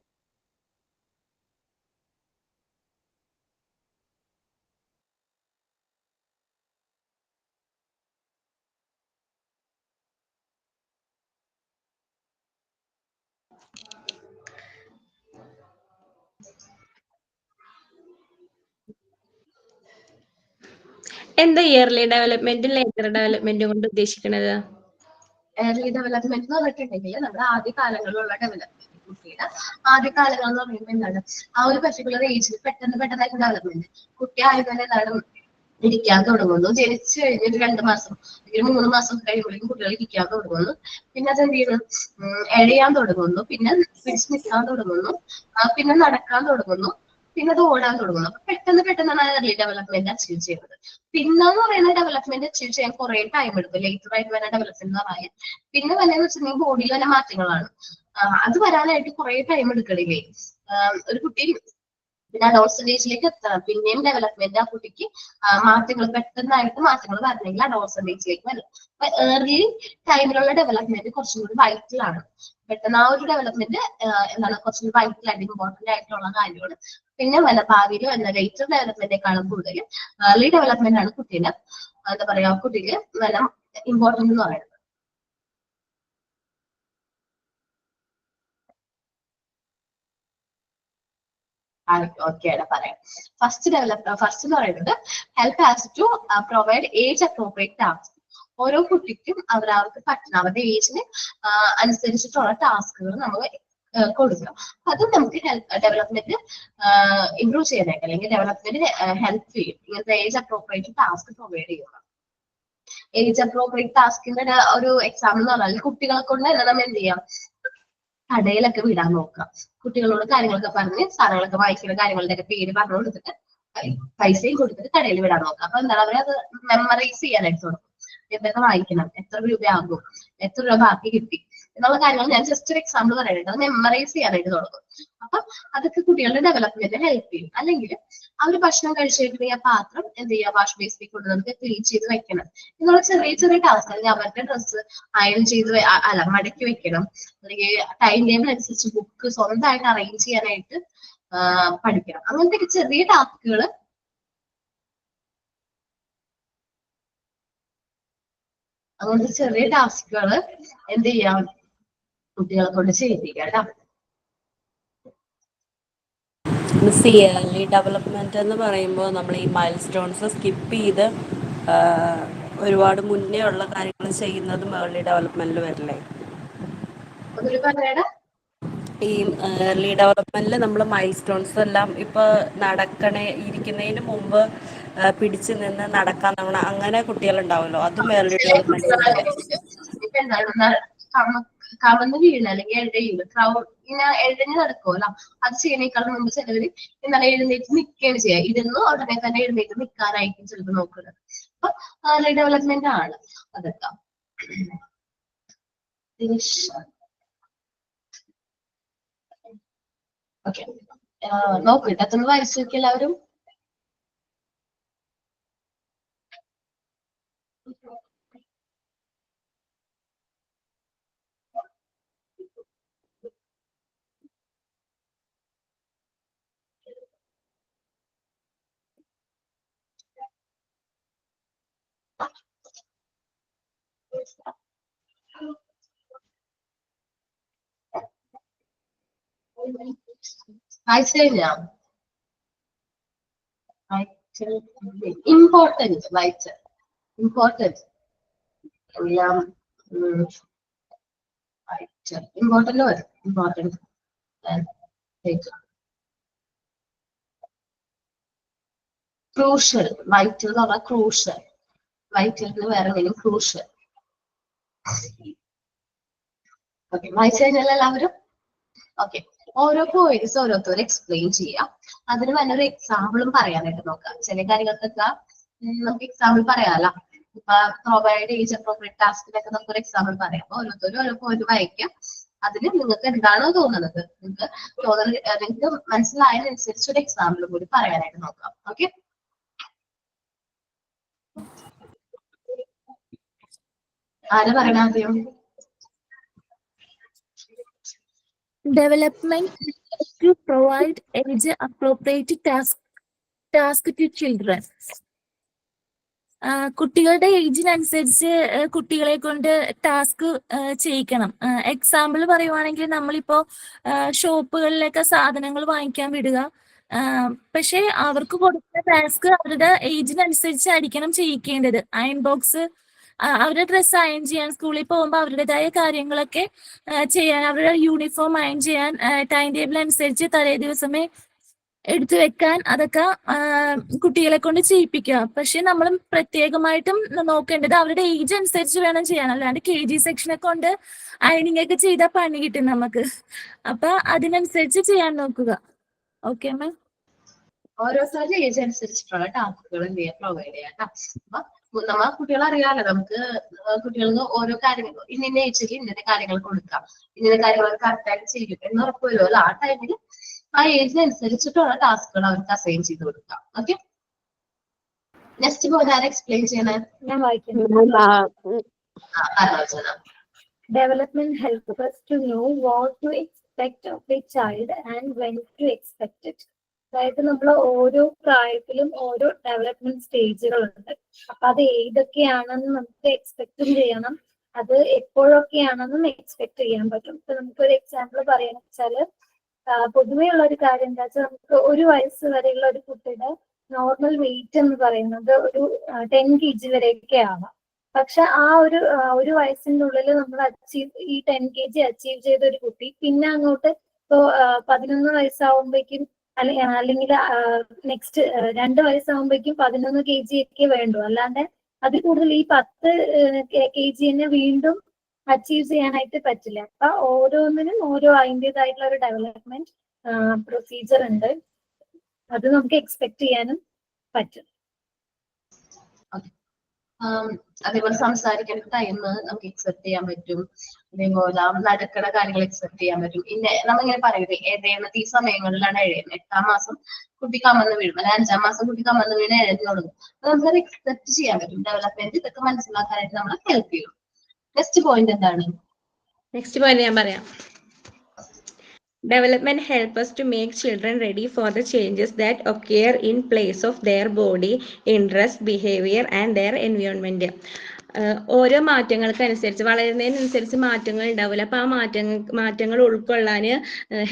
എന്താ ഇയർലി ഡെവലപ്മെന്റും ലേറ്റർ ഡെവലപ്മെന്റും കൊണ്ട് ഉദ്ദേശിക്കുന്നത്? ഏർലി ഡെവലപ്മെന്റ് എന്ന് പറഞ്ഞിട്ടുണ്ടെങ്കിൽ നമ്മുടെ ആദ്യ കാലങ്ങളിലുള്ള ഡെവലപ്മെന്റ്, കുട്ടിയുടെ ആദ്യ കാലങ്ങൾ എന്ന് പറയുമ്പോൾ എന്താണ്, ആ ഒരു പെർട്ടിക്കുലർ ഏജിൽ പെട്ടെന്നായിട്ട് ഡെവലപ്മെന്റ്. കുട്ടി ആയതുകൊണ്ട് എന്താണ്, ഇരിക്കാൻ തുടങ്ങുന്നു. ജനിച്ചു കഴിഞ്ഞ് ഒരു 2 മാസം അല്ലെങ്കിൽ 3 മാസം കഴിയുമ്പോഴേക്കും കുട്ടികൾ ഇരിക്കാൻ തുടങ്ങുന്നു. പിന്നെ അത് എന്ത് ചെയ്യുന്നു, എഴയാൻ തുടങ്ങുന്നു, പിന്നെ പിടിച്ചു നിൽക്കാൻ തുടങ്ങുന്നു, പിന്നെ നടക്കാൻ തുടങ്ങുന്നു, പിന്നെ അത് ഓടാൻ തുടങ്ങുന്നു. അപ്പൊ പെട്ടെന്നാണ് ഏർലി ഡെവലപ്മെന്റ് അച്ചീവ് ചെയ്യുന്നത്. പിന്നെന്ന് പറയുന്ന ഡെവലപ്മെന്റ് അച്ചീവ് ചെയ്യാൻ കുറെ ടൈം എടുക്കും. ലേറ്റർ ആയിട്ട് വരുന്ന ഡെവലപ്മെന്റ് എന്ന് പറയാൻ പിന്നെ വന്നെന്ന് വെച്ചിട്ടുണ്ടെങ്കിൽ ബോഡിയിൽ തന്നെ മാറ്റങ്ങളാണ്. അത് വരാനായിട്ട് കുറെ ടൈം എടുക്കണില്ലേ. ഒരു കുട്ടി പിന്നെ അഡോൾസന്റ് ഏജിലേക്ക് എത്തണം, പിന്നെയും ഡെവലപ്മെന്റ് ആ കുട്ടിക്ക് പെട്ടെന്നായിട്ട് മാറ്റങ്ങൾ വരണമെങ്കിൽ അഡോൾസന്റ് ഏജിലേക്ക് വരും. അപ്പൊ ഏർലി ടൈമിലുള്ള ഡെവലപ്മെന്റ് കുറച്ചും കൂടി വൈറ്റൽ ആണ്. പെട്ടെന്ന് ആ ഒരു ഡെവലപ്മെന്റ് എന്താണ് കുറച്ചും കൂടി വൈറ്റൽ ആയിട്ട് ഇമ്പോർട്ടന്റ് ആയിട്ടുള്ള കാര്യമാണ്. പിന്നെ ഭാവിയിൽ വന്ന ലേറ്റർ ഡെവലപ്മെന്റിനേക്കാളും കൂടുതൽ ഏർലി ഡെവലപ്മെന്റ് ആണ് കുട്ടീനെ എന്താ പറയാ കുട്ടിക്ക് നല്ല ഇമ്പോർട്ടന്റ് എന്ന് പറയുന്നത്. ഓക്കെയാണ് പറയാം. ഫസ്റ്റ് എന്ന് പറയുന്നത് help as to provide age appropriate task. ഓരോ കുട്ടിക്കും അവർക്ക് പറ്റുന്ന അവരുടെ ഏജിന് അനുസരിച്ചിട്ടുള്ള ടാസ്കുകൾ നമ്മൾ കൊടുക്കുക. അത് നമുക്ക് ഡെവലപ്മെന്റ് ഇംപ്രൂവ് ചെയ്യാനായിട്ട് അല്ലെങ്കിൽ ഡെവലപ്മെന്റ് ഹെൽപ്പ് ചെയ്യും. ഇങ്ങനത്തെ ഏജ് അപ്രോപ്രിയേറ്റ് ടാസ്ക് പ്രൊവൈഡ് ചെയ്യുക. ഏജ് അപ്രോപ്രിയേറ്റ് ടാസ്കിന്റെ ഒരു എക്സാമ്പിൾ എന്ന് പറഞ്ഞാൽ കുട്ടികളെ കൊണ്ട് തന്നെ നമ്മൾ എന്ത് ചെയ്യാം, കടയിലൊക്കെ വിടാൻ നോക്കാം. കുട്ടികളോട് കാര്യങ്ങളൊക്കെ പറഞ്ഞ് സാധനങ്ങളൊക്കെ വായിക്കുന്ന കാര്യങ്ങളുടെ ഒക്കെ പേര് പറഞ്ഞു കൊടുത്തിട്ട് പൈസയും കൊടുത്തിട്ട് കടയിൽ വിടാൻ നോക്കാം. അപ്പൊ എന്താണ്, അവരത് മെമ്മറൈസ് ചെയ്യാനായിട്ട് തുടങ്ങും. എന്തൊക്കെ വായിക്കണം, എത്ര രൂപയാകും, എത്ര രൂപ ബാക്കി കിട്ടി എന്നുള്ള കാര്യങ്ങൾ ഞാൻ ജസ്റ്റ് ഒരു എക്സാമ്പിൾ പറയാനായിട്ട് അത് മെമ്മറൈസ് ചെയ്യാനായിട്ട് തുടങ്ങും. അപ്പൊ അതൊക്കെ കുട്ടികളുടെ ഡെവലപ്മെന്റ് ഹെൽപ്പ് ചെയ്യും. അല്ലെങ്കിൽ അവർ ഭക്ഷണം കഴിച്ചിട്ടുണ്ടെങ്കിൽ ആ പാത്രം എന്ത് ചെയ്യുക, വാഷ് ബേസിലേക്ക് കൊണ്ട് നമുക്ക് ക്ലീൻ ചെയ്ത് വെക്കണം എന്നുള്ള ചെറിയ ടാസ്ക്. അല്ലെങ്കിൽ അവരുടെ ഡ്രസ്സ് അയൺ ചെയ്ത് മടക്കി വെക്കണം, അല്ലെങ്കിൽ ടൈം ടേബിൾ അനുസരിച്ച് ബുക്ക് സ്വന്തമായിട്ട് അറേഞ്ച് ചെയ്യാനായിട്ട് പഠിക്കണം. അങ്ങനത്തെ ചെറിയ ടാസ്കുകൾ എന്ത് ചെയ്യാം, കുട്ടികളെ കൊണ്ട് ചെയ്യിപ്പിക്കാം. ഏർലി ഡെവലപ്മെന്റ് എന്ന് പറയുമ്പോൾ നമ്മൾ ഈ മൈൽ സ്റ്റോൺസ് സ്കിപ്പ് ചെയ്ത് ഒരുപാട് മുന്നേ ഉള്ള കാര്യങ്ങൾ ചെയ്യുന്നതും ഏർലി ഡെവലപ്മെന്റിൽ വരില്ലേ? ഈ ഏർലി ഡെവലപ്മെന്റിൽ നമ്മൾ മൈൽ സ്റ്റോൺസ് എല്ലാം ഇപ്പൊ ഇരിക്കുന്നതിന് മുമ്പ് പിടിച്ചു നിന്ന് നടക്കാൻ അങ്ങനെ കുട്ടികളുണ്ടാവുമല്ലോ, അതും ഏർലി ഡെവലപ്മെന്റ്. കമന്ന് വീഴണ അല്ലെങ്കിൽ ഇങ്ങനെ എഴഞ്ഞ് നടക്കുമല്ലോ, അത് ചെയ്യുന്നേക്കാളും മുമ്പ് ചിലവര് എന്താണ് എഴുന്നേറ്റ് നിൽക്കുകയാണ് ചെയ്യുക. ഇരുന്ന് ഉടനെ തന്നെ എഴുന്നേറ്റ് നിൽക്കാനായിരിക്കും ചിലപ്പോൾ നോക്കുന്നത്. അപ്പൊ ഏർലി ഡെവലപ്മെന്റ് ആണ് അതൊക്കെ. ഓക്കെ, നോക്കിട്ട് അതൊന്ന് വായിച്ചു നോക്കി എല്ലാവരും. വായിച്ചു കഴിഞ്ഞാ ഇമ്പോർട്ടൻറ്റ് വായിച്ച ഇമ്പോർട്ടൻറ്റ് എല്ലാം ഇമ്പോർട്ടന്റ് വരും. ഇമ്പോർട്ടൻറ്റ് ക്രൂഷ്യൽ, വൈറ്റൽ എന്ന് പറഞ്ഞാൽ ക്രൂഷ്യൽ, വൈറ്റലിന് വേറെ എന്തെങ്കിലും ക്രൂഷ്യൽ. ഓക്കെ, വായിച്ചു കഴിഞ്ഞാൽ എല്ലാവരും ഓക്കെ. ഓരോ പോയിന്റ്സ് ഓരോരുത്തരും എക്സ്പ്ലെയിൻ ചെയ്യാം. അതിന് തന്നെ ഒരു എക്സാമ്പിളും പറയാനായിട്ട് നോക്കാം. ചില കാര്യങ്ങൾക്കൊക്കെ നമുക്ക് എക്സാമ്പിൾ പറയാലോ. ഇപ്പൊ പ്രൊവൈഡ് ഏജ് അപ്രോപ്രിയേറ്റ് ടാസ്കിനൊക്കെ നമുക്ക് ഒരു എക്സാമ്പിൾ പറയാം. അപ്പൊ ഓരോരുത്തരും ഓരോ പോയിന്റ് വായിക്കാം. അതിന് നിങ്ങൾക്ക് എന്താണോ തോന്നുന്നത്, നിങ്ങൾക്ക് മനസ്സിലായതിനനുസരിച്ച് ഒരു എക്സാമ്പിൾ കൂടി പറയാനായിട്ട് നോക്കാം. ഓക്കെ, ആര് പറയണ ആദ്യം? Development to provide age-appropriate task to children. കുട്ടികളുടെ ഏജിനനുസരിച്ച് കുട്ടികളെ കൊണ്ട് ടാസ്ക് ചെയ്യിക്കണം. എക്സാമ്പിൾ പറയുവാണെങ്കിൽ നമ്മളിപ്പോ ഷോപ്പുകളിലൊക്കെ സാധനങ്ങൾ വാങ്ങിക്കാൻ വിടുക. പക്ഷെ അവർക്ക് കൊടുക്കുന്ന ടാസ്ക് അവരുടെ ഏജിനനുസരിച്ചായിരിക്കണം ചെയ്യിക്കേണ്ടത്. അയൺ ബോക്സ് അവരുടെ ഡ്രസ്സ് അയൺ ചെയ്യാൻ, സ്കൂളിൽ പോകുമ്പോൾ അവരുടേതായ കാര്യങ്ങളൊക്കെ ചെയ്യാൻ, അവരുടെ യൂണിഫോം അയൺ ചെയ്യാൻ ടൈം ടേബിൾ അനുസരിച്ച് തലേ ദിവസമേ എടുത്തു വെക്കാൻ, അതൊക്കെ കുട്ടികളെ കൊണ്ട് ചെയ്യിപ്പിക്കുക. പക്ഷെ നമ്മൾ പ്രത്യേകമായിട്ടും നോക്കേണ്ടത് അവരുടെ ഏജ് അനുസരിച്ച് വേണം ചെയ്യാൻ. അല്ലാണ്ട് KG സെക്ഷനെ കൊണ്ട് അയണിങ് ഒക്കെ ചെയ്താൽ പണി കിട്ടും നമുക്ക്. അപ്പൊ അതിനനുസരിച്ച് ചെയ്യാൻ നോക്കുക. Okay ma'am. ഓരോരുത്തരുടെ ഏജ് അനുസരിച്ചിട്ടുള്ള ടാസ്കുകൾ എന്ത് ചെയ്യാൻ പ്രൊവൈഡ് ചെയ്യാം. അപ്പൊ നമ്മ കുട്ടികളെ അറിയാലോ, നമുക്ക് കുട്ടികൾക്ക് ഓരോ കാര്യങ്ങൾ ഇന്ന ഏജിൽ ഇന്നത്തെ കാര്യങ്ങൾ കൊടുക്കാം, ഇന്ന കാര്യങ്ങൾ കറക്റ്റായിട്ട് ചെയ്യും എന്ന് ഉറപ്പ് വരുമല്ലോ. ആ ടൈമിൽ ആ ഏജിനനുസരിച്ചിട്ടുള്ള ടാസ്കുകൾ അവർക്ക് അസൈൻ ചെയ്ത് കൊടുക്കാം. ഓക്കെ, നെക്സ്റ്റ് പോലെ ആരെ എക്സ്പ്ലെയിൻ ചെയ്യണേ? ഞാൻ വായിക്കുന്നു. Development helps us to know what to expect of a child and when to expect it. അതായത് നമ്മൾ ഓരോ പ്രായത്തിലും ഓരോ ഡെവലപ്മെന്റ് സ്റ്റേജുകളുണ്ട്. അപ്പൊ അത് ഏതൊക്കെയാണെന്ന് നമുക്ക് എക്സ്പെക്റ്റും ചെയ്യണം, അത് എപ്പോഴൊക്കെയാണെന്നും എക്സ്പെക്ട് ചെയ്യാൻ പറ്റും. ഇപ്പൊ നമുക്കൊരു എക്സാമ്പിൾ പറയാന്ന് വെച്ചാല്, പൊതുവേ ഉള്ള ഒരു കാര്യം എന്താ വെച്ചാൽ, നമുക്ക് 1 വയസ്സ് വരെയുള്ള ഒരു കുട്ടിയുടെ നോർമൽ വെയിറ്റ് എന്ന് പറയുന്നത് ഒരു 10 kg വരെയൊക്കെ ആവാം. പക്ഷെ ആ ഒരു വയസ്സിന്റെ ഉള്ളിൽ നമ്മൾ ഈ 10 kg അച്ചീവ് ചെയ്ത ഒരു കുട്ടി പിന്നെ അങ്ങോട്ട് ഇപ്പോ 11 വയസ്സാവുമ്പോഴേക്കും അല്ലെങ്കിൽ നെക്സ്റ്റ് 2 വയസ്സാവുമ്പോഴേക്കും 11 kg ഒക്കെ വേണ്ടു. അല്ലാണ്ട് അതിൽ കൂടുതൽ ഈ 10 kg തന്നെ വീണ്ടും അച്ചീവ് ചെയ്യാനായിട്ട് പറ്റില്ല. അപ്പൊ ഓരോന്നിനും ഓരോ അതിൻ്റെതായിട്ടുള്ള ഒരു ഡെവലപ്മെന്റ് പ്രൊസീജിയർ ഉണ്ട്. അത് നമുക്ക് എക്സ്പെക്ട് ചെയ്യാനും പറ്റും. അതേപോലെ സംസാരിക്കുന്ന ടൈം നമുക്ക് എക്സെപ്റ്റ് ചെയ്യാൻ പറ്റും. അതേപോലെ നടക്കുന്ന കാര്യങ്ങൾ എക്സെപ്റ്റ് ചെയ്യാൻ പറ്റും. പിന്നെ നമ്മളിങ്ങനെ പറയുന്നത് ഏതെന്നത് ഈ സമയങ്ങളിലാണ് എഴുതുന്നത്. 8ാം മാസം കുട്ടി കമന്ന് വീഴും, അല്ലെങ്കിൽ 5ാം മാസം കുട്ടി കമന്ന് വീണ് എഴുതി തുടങ്ങും. അത് നമുക്കത് എക്സെപ്റ്റ് ചെയ്യാൻ പറ്റും. ഡെവലപ്മെന്റ് ഇതൊക്കെ മനസ്സിലാക്കാനായിട്ട് നമ്മളെ ഹെൽപ്പ് ചെയ്യും. നെക്സ്റ്റ് പോയിന്റ് എന്താണ്? നെക്സ്റ്റ് പോയിന്റ് ഞാൻ പറയാം. Development helps us to make children ready for the changes that occur in place of their body, interest, behavior and their environment. ഓരോ മാറ്റങ്ങൾക്കനുസരിച്ച് വളരുന്നതിനനുസരിച്ച് മാറ്റങ്ങൾ ഉണ്ടാവില്ല. അപ്പൊ ആ മാറ്റങ്ങൾ ഉൾക്കൊള്ളാൻ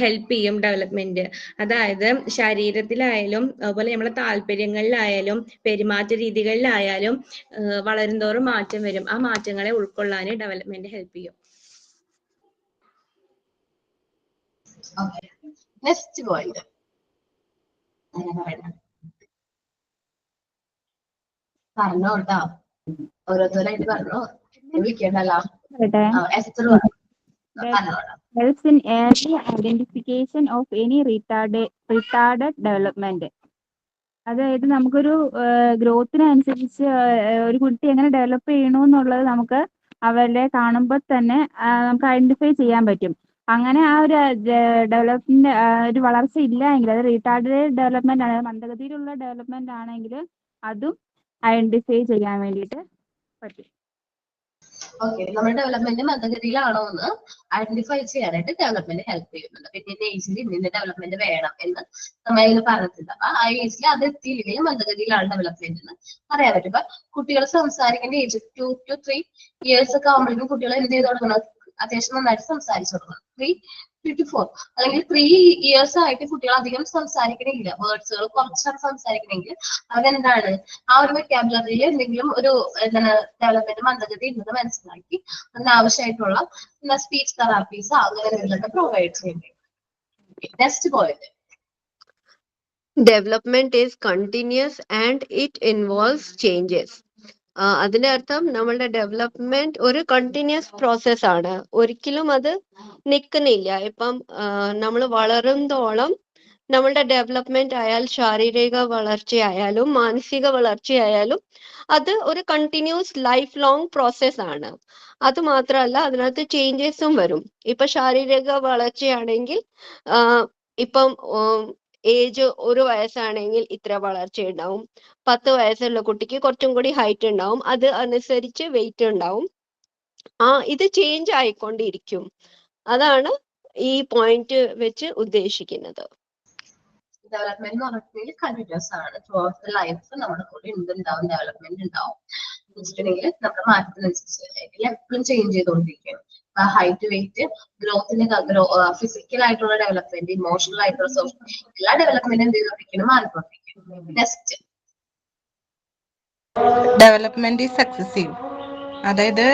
ഹെൽപ്പ് ചെയ്യും ഡെവലപ്മെന്റ്. അതായത് ശരീരത്തിലായാലും അതുപോലെ നമ്മളെ താല്പര്യങ്ങളിലായാലും പെരുമാറ്റ രീതികളിലായാലും വളരുന്തോറും മാറ്റം വരും. ആ മാറ്റങ്ങളെ ഉൾക്കൊള്ളാൻ ഡെവലപ്മെന്റ് ഹെൽപ്പ് ചെയ്യും. നെക്സ്റ്റ് പോയിന്റ് പറഞ്ഞോ കേട്ടോ, ഓരോരുത്തരായിട്ട് പറഞ്ഞോ, വിളിക്കണ്ടല്ലോ. Helps in early identification of any retarded development. അതായത് നമുക്കൊരു ഗ്രോത്തിനനുസരിച്ച് ഒരു കുട്ടി എങ്ങനെ ഡെവലപ്പ് ചെയ്യണമെന്നുള്ളത് നമുക്ക് അവരെ കാണുമ്പോൾ തന്നെ നമുക്ക് ഐഡന്റിഫൈ ചെയ്യാൻ പറ്റും. അങ്ങനെ ആ ഒരു ഡെവലപ്മെന്റ് ഒരു വളർച്ച ഇല്ല എങ്കിൽ, അത് റീടാർഡഡ് ഡെവലപ്മെന്റ് ആണ്, മന്ദഗതിയിലുള്ള ഡെവലപ്മെന്റ് ആണെങ്കിൽ അതും ഐഡന്റിഫൈ ചെയ്യാൻ വേണ്ടിയിട്ട് പറ്റും. ഓക്കെ, നമ്മുടെ ഡെവലപ്മെന്റ് മന്ദഗതിയിലാണോ എന്ന് ഐഡന്റിഫൈ ചെയ്യാനായിട്ട് ഡെവലപ്മെന്റ് ഹെൽപ്പ് ചെയ്യുന്നുണ്ട്. പിന്നെ ഇന്ന ഏജിൽ ഇന്ന ഡെവലപ്മെന്റ് വേണം എന്ന് നമ്മൾ പറഞ്ഞിട്ടുണ്ട്. അപ്പൊ ആ ഏജിൽ അത് എത്തിയില്ലെങ്കിൽ മന്ദഗതിയിലാണ് ഡെവലപ്മെന്റ് എന്ന് പറയാൻ പറ്റും. ഇപ്പൊ കുട്ടികൾ സംസാരിക്കേണ്ട ഏജ് 2 to 3 years ഒക്കെ ആകുമ്പോഴേക്കും കുട്ടികൾ എന്ത് ചെയ്ത് തുടങ്ങണം? അത്യാവശ്യം നന്നായിട്ട് സംസാരിച്ചു തുടങ്ങണം. 3 to 4 അല്ലെങ്കിൽ 3 years ആയിട്ട് കുട്ടികൾ അധികം സംസാരിക്കണമെങ്കിൽ, വേർഡ്സുകൾ കുറച്ചാണ് സംസാരിക്കണമെങ്കിൽ അവരെന്താണ് ആ ഒരു വെക്കാബുലറിയിൽ എന്തെങ്കിലും ഒരു എന്താണ് ഡെവലപ്മെന്റ് മന്ദഗതി ഉണ്ടെന്ന് മനസ്സിലാക്കി അതിനാവശ്യമായിട്ടുള്ള സ്പീച്ച് തെറാപ്പീസ് അങ്ങനെയൊക്കെ പ്രൊവൈഡ് ചെയ്യേണ്ടി. Next point. Development is continuous and it involves changes. അതിന്റെ അർത്ഥം നമ്മളുടെ ഡെവലപ്മെന്റ് ഒരു കണ്ടിന്യൂസ് പ്രോസസ് ആണ്, ഒരിക്കലും അത് നിൽക്കുന്നില്ല. ഇപ്പം നമ്മൾ വളരുന്തോളം നമ്മളുടെ ഡെവലപ്മെന്റ് ആയാൽ ശാരീരിക വളർച്ചയായാലും മാനസിക വളർച്ചയായാലും അത് ഒരു കണ്ടിന്യൂസ് ലൈഫ് ലോങ് പ്രോസസ് ആണ്. അത് മാത്രമല്ല, അതിനകത്ത് ചേഞ്ചസും വരും. ഇപ്പൊ ശാരീരിക വളർച്ചയാണെങ്കിൽ ഇപ്പം ഏജ് 1 വയസ്സാണെങ്കിൽ ഇത്ര വളർച്ച ഉണ്ടാവും, 10 വയസ്സുള്ള കുട്ടിക്ക് കുറച്ചും കൂടി ഹൈറ്റ് ഉണ്ടാവും, അത് അനുസരിച്ച് വെയിറ്റ് ഉണ്ടാവും. ഇത് ചേഞ്ച് ആയിക്കൊണ്ടിരിക്കും. അതാണ് ഈ പോയിന്റ് വെച്ച് ഉദ്ദേശിക്കുന്നത്. ഡെവലപ്മെന്റ് എന്ന് പറഞ്ഞിട്ടുണ്ടെങ്കിൽ കണ്ടിന്യൂസ് ആണ്. ത്രൂ ഔട്ട് ദ ലൈഫ് നമ്മുടെ കൂടെ ഉണ്ടാവും, ഡെവലപ്മെന്റ് ഉണ്ടാവും. വെച്ചിട്ടുണ്ടെങ്കിൽ നമ്മുടെ മാറ്റത്തിനനുസരിച്ച് എപ്പോഴും ചേഞ്ച് ചെയ്തുകൊണ്ടിരിക്കും. ഹൈറ്റ്, വെയിറ്റ്, ഗ്രോത്തിന് ഫിസിക്കൽ ആയിട്ടുള്ള ഡെവലപ്മെന്റ്, ഇമോഷണൽ ആയിട്ടുള്ള സോഷ്യൽ, എല്ലാ ഡെവലപ്മെന്റും എന്ത് ചെയ്തോണ്ടിരിക്കണം? മാറിക്കൊണ്ടിരിക്കും. നെക്സ്റ്റ്. Development is successive. അതായത്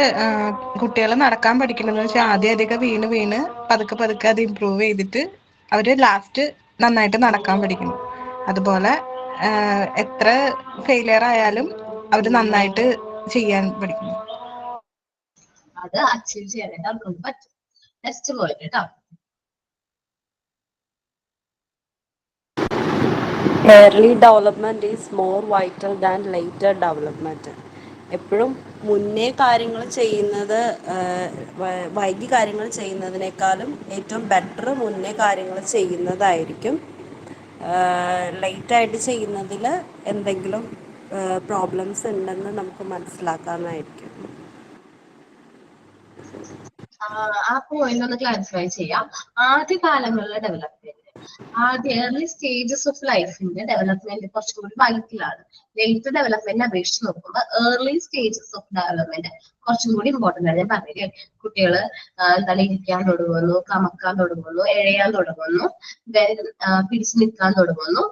കുട്ടികൾ നടക്കാൻ പഠിക്കണമെന്ന് വെച്ചാൽ ആദ്യം വീണ് വീണ് പതുക്കെ പതുക്കെ അത് ഇമ്പ്രൂവ് ചെയ്തിട്ട് അവര് ലാസ്റ്റ് നന്നായിട്ട് നടക്കാൻ പഠിക്കുന്നു. അതുപോലെ എത്ര ഫെയിലിയർ ആയാലും അവര് നന്നായിട്ട് ചെയ്യാൻ പഠിക്കുന്നു. അത് അച്ചീവ് ചെയ്യാനായിട്ട് അവർക്ക് പറ്റും. നെക്സ്റ്റ് പോയിന്റ് കേട്ടോ. early development is more vital than later development. എപ്പോഴും മുന്നേ കാര്യങ്ങൾ ചെയ്യുന്നത് വൈകി കാര്യങ്ങൾ ചെയ്യുന്നതിനേക്കാളും ഏറ്റവും ബെറ്റർ മുന്നേ കാര്യങ്ങൾ ചെയ്യുന്നതായിരിക്കും. ലേറ്റായിട്ട് ചെയ്യുന്നതിൽ എന്തെങ്കിലും പ്രോബ്ലംസ് ഉണ്ടെന്ന് നമുക്ക് മനസ്സിലാക്കാമെന്നായിരിക്കും. ആ പോയിന്റ് ഒന്ന് ക്ലാരിഫൈ ചെയ്യാം. ആദ്യ കാലങ്ങളിലെ ഡെവലപ്മെന്റ്, ഏർലി സ്റ്റേജസ് ഓഫ് ലൈഫിന്റെ ഡെവലപ്മെന്റ് കുറച്ചും കൂടി വൈറ്റിലാണ്. ലേറ്റർ ഡെവലപ്മെന്റ് അപേക്ഷിച്ച് നോക്കുമ്പോൾ ഏർലി സ്റ്റേജസ് ഓഫ് ഡെവലപ്മെന്റ് കുറച്ചും കൂടി ഇമ്പോർട്ടന്റ് ആണ്. ഞാൻ പറഞ്ഞില്ലേ, കുട്ടികള് എന്താണ് ഇരിക്കാൻ തുടങ്ങുന്നു, കമക്കാൻ തുടങ്ങുന്നു, എഴയാൻ തുടങ്ങുന്നു, പിടിച്ചു നിൽക്കാൻ തുടങ്ങുന്നു.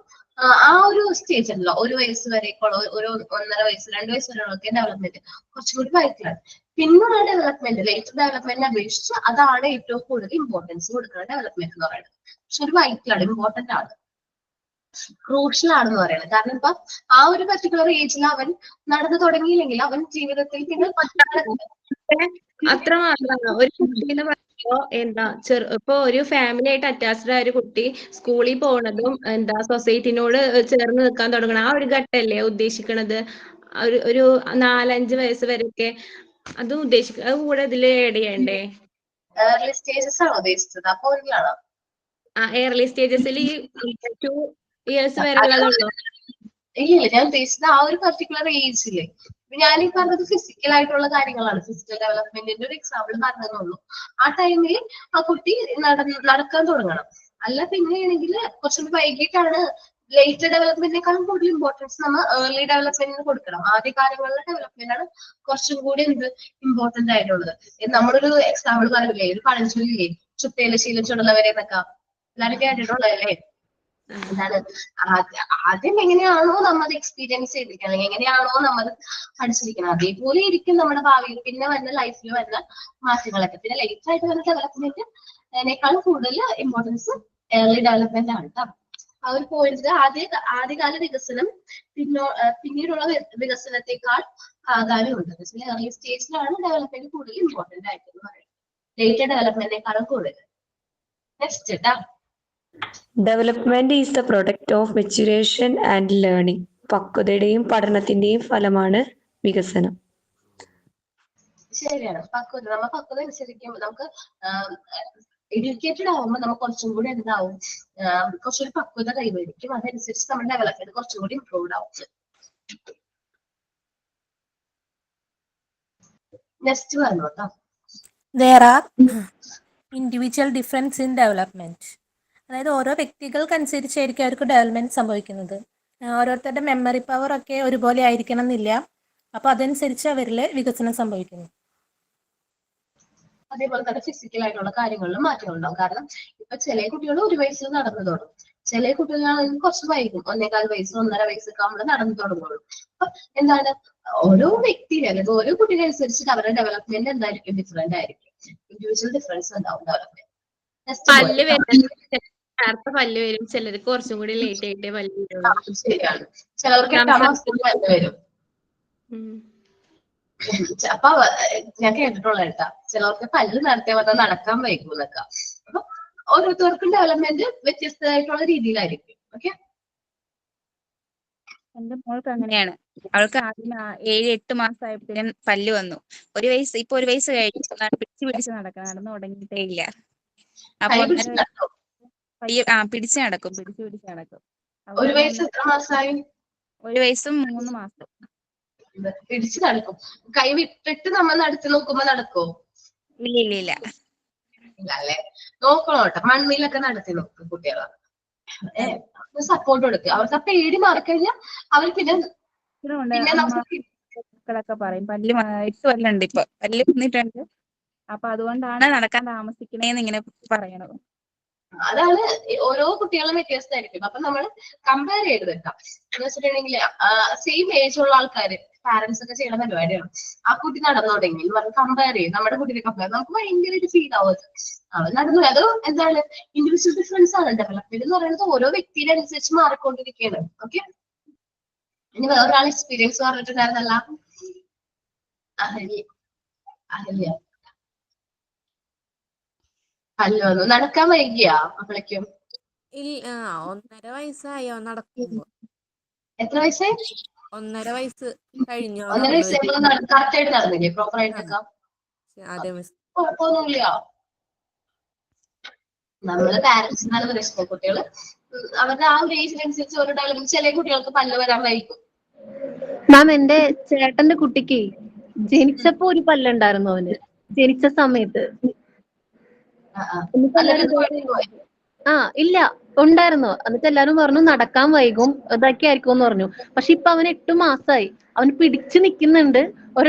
ആ ഒരു സ്റ്റേജ് ഉണ്ടല്ലോ, 1 വയസ്സ് വരേക്കുള്ള, ഒരു 1.5 വയസ്സ് 2 വയസ്സ് വരെയുള്ളൊക്കെ ഡെവലപ്മെന്റ് കുറച്ചും കൂടി വൈറ്റിലാണ്. പിന്നുള്ള ഡെവലപ്മെന്റ്, ലേറ്റർ ഡെവലപ്മെന്റിനെ അപേക്ഷിച്ച് അതാണ് ഏറ്റവും കൂടുതൽ ഇമ്പോർട്ടൻസ് കൊടുക്കുന്ന ഡെവലപ്മെന്റ് എന്ന് പറയുന്നത്. പക്ഷെ ഒരു വൈറ്റിലാണ്, ഇമ്പോർട്ടന്റ് ആണ്, ക്രൂഷ്യൽ ആണെന്ന് പറയുന്നത്. കാരണം ഇപ്പൊ ആ ഒരു പർട്ടിക്കുലർ ഏജിൽ അവൻ നടന്നു തുടങ്ങിയില്ലെങ്കിൽ അവൻ ജീവിതത്തിൽ പിന്നെ അത്ര മാത്രമാണ്. ഒരു കുട്ടി എന്ന് പറയുമ്പോ ഇപ്പൊ ഒരു ഫാമിലി ആയിട്ട് അറ്റാച്ച്ഡ് ആയ ഒരു കുട്ടി സ്കൂളിൽ പോണതും സൊസൈറ്റിനോട് ചേർന്ന് നിൽക്കാൻ തുടങ്ങണം, ആ ഒരു ഘട്ടമല്ലേ ഉദ്ദേശിക്കണത്. ഒരു 4-5 വയസ്സ് വരെയൊക്കെ അതും അത് കൂടെ ഇതിൽ ആഡ് ചെയ്യണ്ടേ? ഏർലി സ്റ്റേജസ് ആണോ ഉദ്ദേശിച്ചത്? അപ്പൊ ഒരിക്കലാണോ? ഏർലി സ്റ്റേജസിൽ ഈ 2 ഇയേഴ്സ് വരെ ഉള്ളതുള്ളൂ. ഇല്ല, ഞാൻ ഉദ്ദേശിച്ചത് ആ ഒരു പർട്ടിക്കുലർ ഏജില്. ഞാൻ ഈ പറഞ്ഞത് ഫിസിക്കൽ ആയിട്ടുള്ള കാര്യങ്ങളാണ്, ഫിസിക്കൽ ഡെവലപ്മെന്റിന്റെ ഒരു എക്സാമ്പിൾ പറഞ്ഞതേ. ആ ടൈമിൽ ആ കുട്ടി നടക്കാൻ തുടങ്ങണം. അല്ല പിന്നെയാണെങ്കിൽ കുറച്ചുകൂടി വൈകിട്ടാണ്. ലേറ്റർ ഡെവലപ്മെന്റിനേക്കാളും കൂടുതൽ ഇമ്പോർട്ടൻസ് നമ്മൾ ഏർലി ഡെവലപ്മെന്റിന് കൊടുക്കണം. ആദ്യ കാലങ്ങളിലെ ഡെവലപ്മെന്റ് ആണ് കുറച്ചും കൂടി ഇമ്പോർട്ടന്റ് ആയിട്ടുള്ളത്. നമ്മളൊരു എക്സാമ്പിൾ പറഞ്ഞില്ലേ, ഒരു പഴഞ്ചൊല്ലില്ലേ, ചുട്ടയിലെ ശീലം ചുടലവരെ എന്നൊക്കെ എല്ലാവരും കേട്ടിട്ടുള്ളതല്ലേ. എന്താണ് ആദ്യം എങ്ങനെയാണോ നമ്മൾ എക്സ്പീരിയൻസ് ചെയ്തിരിക്കുന്നത്, അല്ലെങ്കിൽ എങ്ങനെയാണോ നമ്മൾ പഠിച്ചിരിക്കുന്നത്, അതേപോലെ ഇരിക്കും നമ്മുടെ ഭാവിയിൽ പിന്നെ വരുന്ന ലൈഫിൽ വരുന്ന മാറ്റങ്ങളൊക്കെ. പിന്നെ ലേറ്റ് ആയിട്ട് വരുന്ന ഡെവലപ്മെന്റിനേക്കാൾ കൂടുതൽ ഇമ്പോർട്ടൻസ് ഏർലി ഡെവലപ്മെന്റ് ആണ് കേട്ടോ. ആ ഒരു പോയിന്റ് ആദ്യകാല വികസനം പിന്നീടുള്ള വികസനത്തെക്കാൾ പ്രാധാന്യമുണ്ട്. ഏർലി സ്റ്റേജിലാണ് ഡെവലപ്മെന്റ് കൂടുതൽ ഇമ്പോർട്ടന്റ് ആയിട്ട് പറയുന്നത്, ലേറ്റർ ഡെവലപ്മെന്റിനേക്കാളും കൂടുതൽ. നെക്സ്റ്റ് കേട്ടോ. Development is the product of maturation and learning. പക്വതയുടെയും പഠനത്തിന്റെയും ഫലമാണ് വികസനം. ശരിയാണ്, പക്വത. നമ്മൾ പക്വത അനുസരിക്കുമ്പോൾ നമുക്ക് എഡ്യൂക്കേറ്റഡ് ആവുമ്പോൾ നമുക്ക് കുറച്ചും കൂടി എന്താവും, കുറച്ചുകൂടി പക്വത കൈവരിക്കും. അതനുസരിച്ച് നമ്മുടെ ഡെവലപ്മെന്റ് കുറച്ചും കൂടി ഇംപ്രൂവ്ഡ് ആവും. നെക്സ്റ്റ് പറഞ്ഞു കേട്ടോ. There are individual difference in development. അതായത് ഓരോ വ്യക്തികൾക്കനുസരിച്ചായിരിക്കും അവർക്ക് ഡെവലപ്മെന്റ് സംഭവിക്കുന്നത്. ഓരോരുത്തരുടെ മെമ്മറി പവർ ഒക്കെ ഒരുപോലെ ആയിരിക്കണം എന്നില്ല. അപ്പൊ അതനുസരിച്ച് അവരിൽ വികസനം സംഭവിക്കുന്നു. അതേപോലെ തന്നെ ഫിസിക്കൽ ആയിട്ടുള്ള കാര്യങ്ങളിലും മാറ്റങ്ങളുണ്ടാവും. കാരണം ഇപ്പൊ ചില കുട്ടികൾ 1 വയസ്സിൽ നടന്നു തുടങ്ങും, ചില കുട്ടികളാണെങ്കിൽ കുറച്ച് വൈകും, 1.25 വയസ്സ് 1.5 വയസ്സൊക്കെ നമ്മൾ നടന്നു തുടങ്ങുള്ളൂ. അപ്പൊ എന്താണ്, ഓരോ വ്യക്തിയുടെ അല്ലെങ്കിൽ ഓരോ കുട്ടികളെ അനുസരിച്ചിട്ട് അവരുടെ ഡെവലപ്മെന്റ് എന്തായിരിക്കും, ഡിഫറെന്റ് ആയിരിക്കും. ഇൻഡിവിജ്വൽ ഡിഫറൻസ് ഉണ്ടാവും ഡെവലപ്മെന്റ്. നേരത്തെ പല്ല് വരും, ചിലർക്ക് കുറച്ചും കൂടി ലേറ്റ് ആയിട്ടേ പല്ല് വരുള്ളൂ. ശരിയാണ്, ചിലർക്ക് 8 മാസത്തിൽ പല്ല് വരും. അപ്പൊ ഞാൻ കേട്ടിട്ടുള്ള കേട്ടാ, ചിലർക്ക് പല്ല് നടത്തിയ വന്നാൽ നടക്കാൻ വൈകും എന്നൊക്കെ. അപ്പൊ ഓരോരുത്തർക്കും ഡെവലപ്മെന്റ് വ്യത്യസ്തമായിട്ടുള്ള രീതിയിലായിരിക്കും. ഓക്കെ, എന്റെ മോൾക്ക് അങ്ങനെയാണ്. അവൾക്ക് ആദ്യം 7-8 മാസമായപ്പോഴത്തേനും പല്ല് വന്നു. 1 വയസ്സ്, ഇപ്പൊ 1 വയസ്സ് കഴിഞ്ഞു, പിടിച്ച് നടക്കാം, നടന്നു തുടങ്ങിയിട്ടേ ഇല്ല. അപ്പൊ പിടിച്ച് നടക്കും. 1 വയസ്സ് എത്ര മാസമായി? 1 വയസ്സും 3 മാസം. പിടിച്ച് നടക്കും. കൈ വിട്ടിട്ട് നമ്മൾ നടത്തി നോക്കുമ്പോ നടക്കോ? ഇല്ല ഇല്ല അല്ലെ. നോക്കണം കേട്ടോ, മണ്ണിലൊക്കെ നടത്തി നോക്കും കുട്ടികളെ. സപ്പോർട്ട് കൊടുക്കുക. അവർക്ക് ആ പേടി മാറിക്കഴിഞ്ഞാൽ അവർ പിന്നെ മക്കളൊക്കെ പറയും പല്ല് 8 പല്ലുണ്ട്, ഇപ്പൊ പല്ല് വന്നിട്ടുണ്ട്, അപ്പൊ അതുകൊണ്ടാണ് നടക്കാൻ താമസിക്കണേന്ന് ഇങ്ങനെ പറയണത്. അതാണ് ഓരോ കുട്ടികളും വ്യത്യസ്തമായിരിക്കും. അപ്പൊ നമ്മൾ കമ്പയർ ചെയ്ത് വെക്കാം എന്ന് വെച്ചിട്ടുണ്ടെങ്കിൽ സെയിം ഏജ് ഉള്ള ആൾക്കാര് പാരന്റ്സ് ഒക്കെ ചെയ്യുന്ന പരിപാടിയാണ്. ആ കുട്ടി നടന്നു തുടങ്ങി എന്ന് പറഞ്ഞ് കമ്പയർ ചെയ്യും, നമ്മുടെ കുട്ടിയെ കമ്പയർ, നമുക്ക് ഭയങ്കരമായിട്ട് ഫീൽ ആവും. അവൻ നടന്നു, അത് എന്താണ് ഇൻഡിവിജ്വൽ ഡിഫറൻസ് ആണ്. ഡെവലപ്മെന്റ് എന്ന് പറയുന്നത് ഓരോ വ്യക്തിയുടെ അനുസരിച്ച് മാറിക്കൊണ്ടിരിക്കുകയാണ്. ഓക്കെ, ഇനി വേറൊരാൾ എക്സ്പീരിയൻസ് പറഞ്ഞിട്ടുണ്ടായിരുന്നല്ല, അഹല്യ അല്ലോ, നടക്കാൻ വൈകിയാ അപ്പോഴേക്കും? 1.5 വയസ്സായോ നടക്കുമ്പോ? എത്ര വയസ്സായി? 1.5 വയസ്സ് കഴിഞ്ഞോ? 1.5 വയസ്സായപ്പോൾ കറക്റ്റ് ആയിട്ട് നടന്നില്ലേ? പ്രോപ്പർ ആയിട്ടൊക്കെ? അതെ മിസ്. കുഴപ്പമൊന്നുമില്ല. നമ്മള് പാരന്റ്സിനാണ് പ്രശ്നം. കുട്ടികള് അവരുടെ ആ ഒരു ഏജിനനുസരിച്ച് ഓരോ ഡെവലപ്മെന്റ്. ചില കുട്ടികൾക്ക് പല്ല് വരാൻ വൈകും. മാം, എന്റെ ചേട്ടന്റെ കുട്ടിക്ക് ജനിച്ചപ്പോ ഒരു പല്ലുണ്ടായിരുന്നു അവന്, ജനിച്ച സമയത്ത്. ഇല്ല, ഉണ്ടായിരുന്നു. എന്നിട്ട് എല്ലാരും പറഞ്ഞു നടക്കാൻ വൈകും, ഇതൊക്കെ ആയിരിക്കും എന്ന് പറഞ്ഞു. പക്ഷെ ഇപ്പൊ അവന് 8 മാസമായി, അവന് പിടിച്ചു നിക്കുന്നുണ്ട്.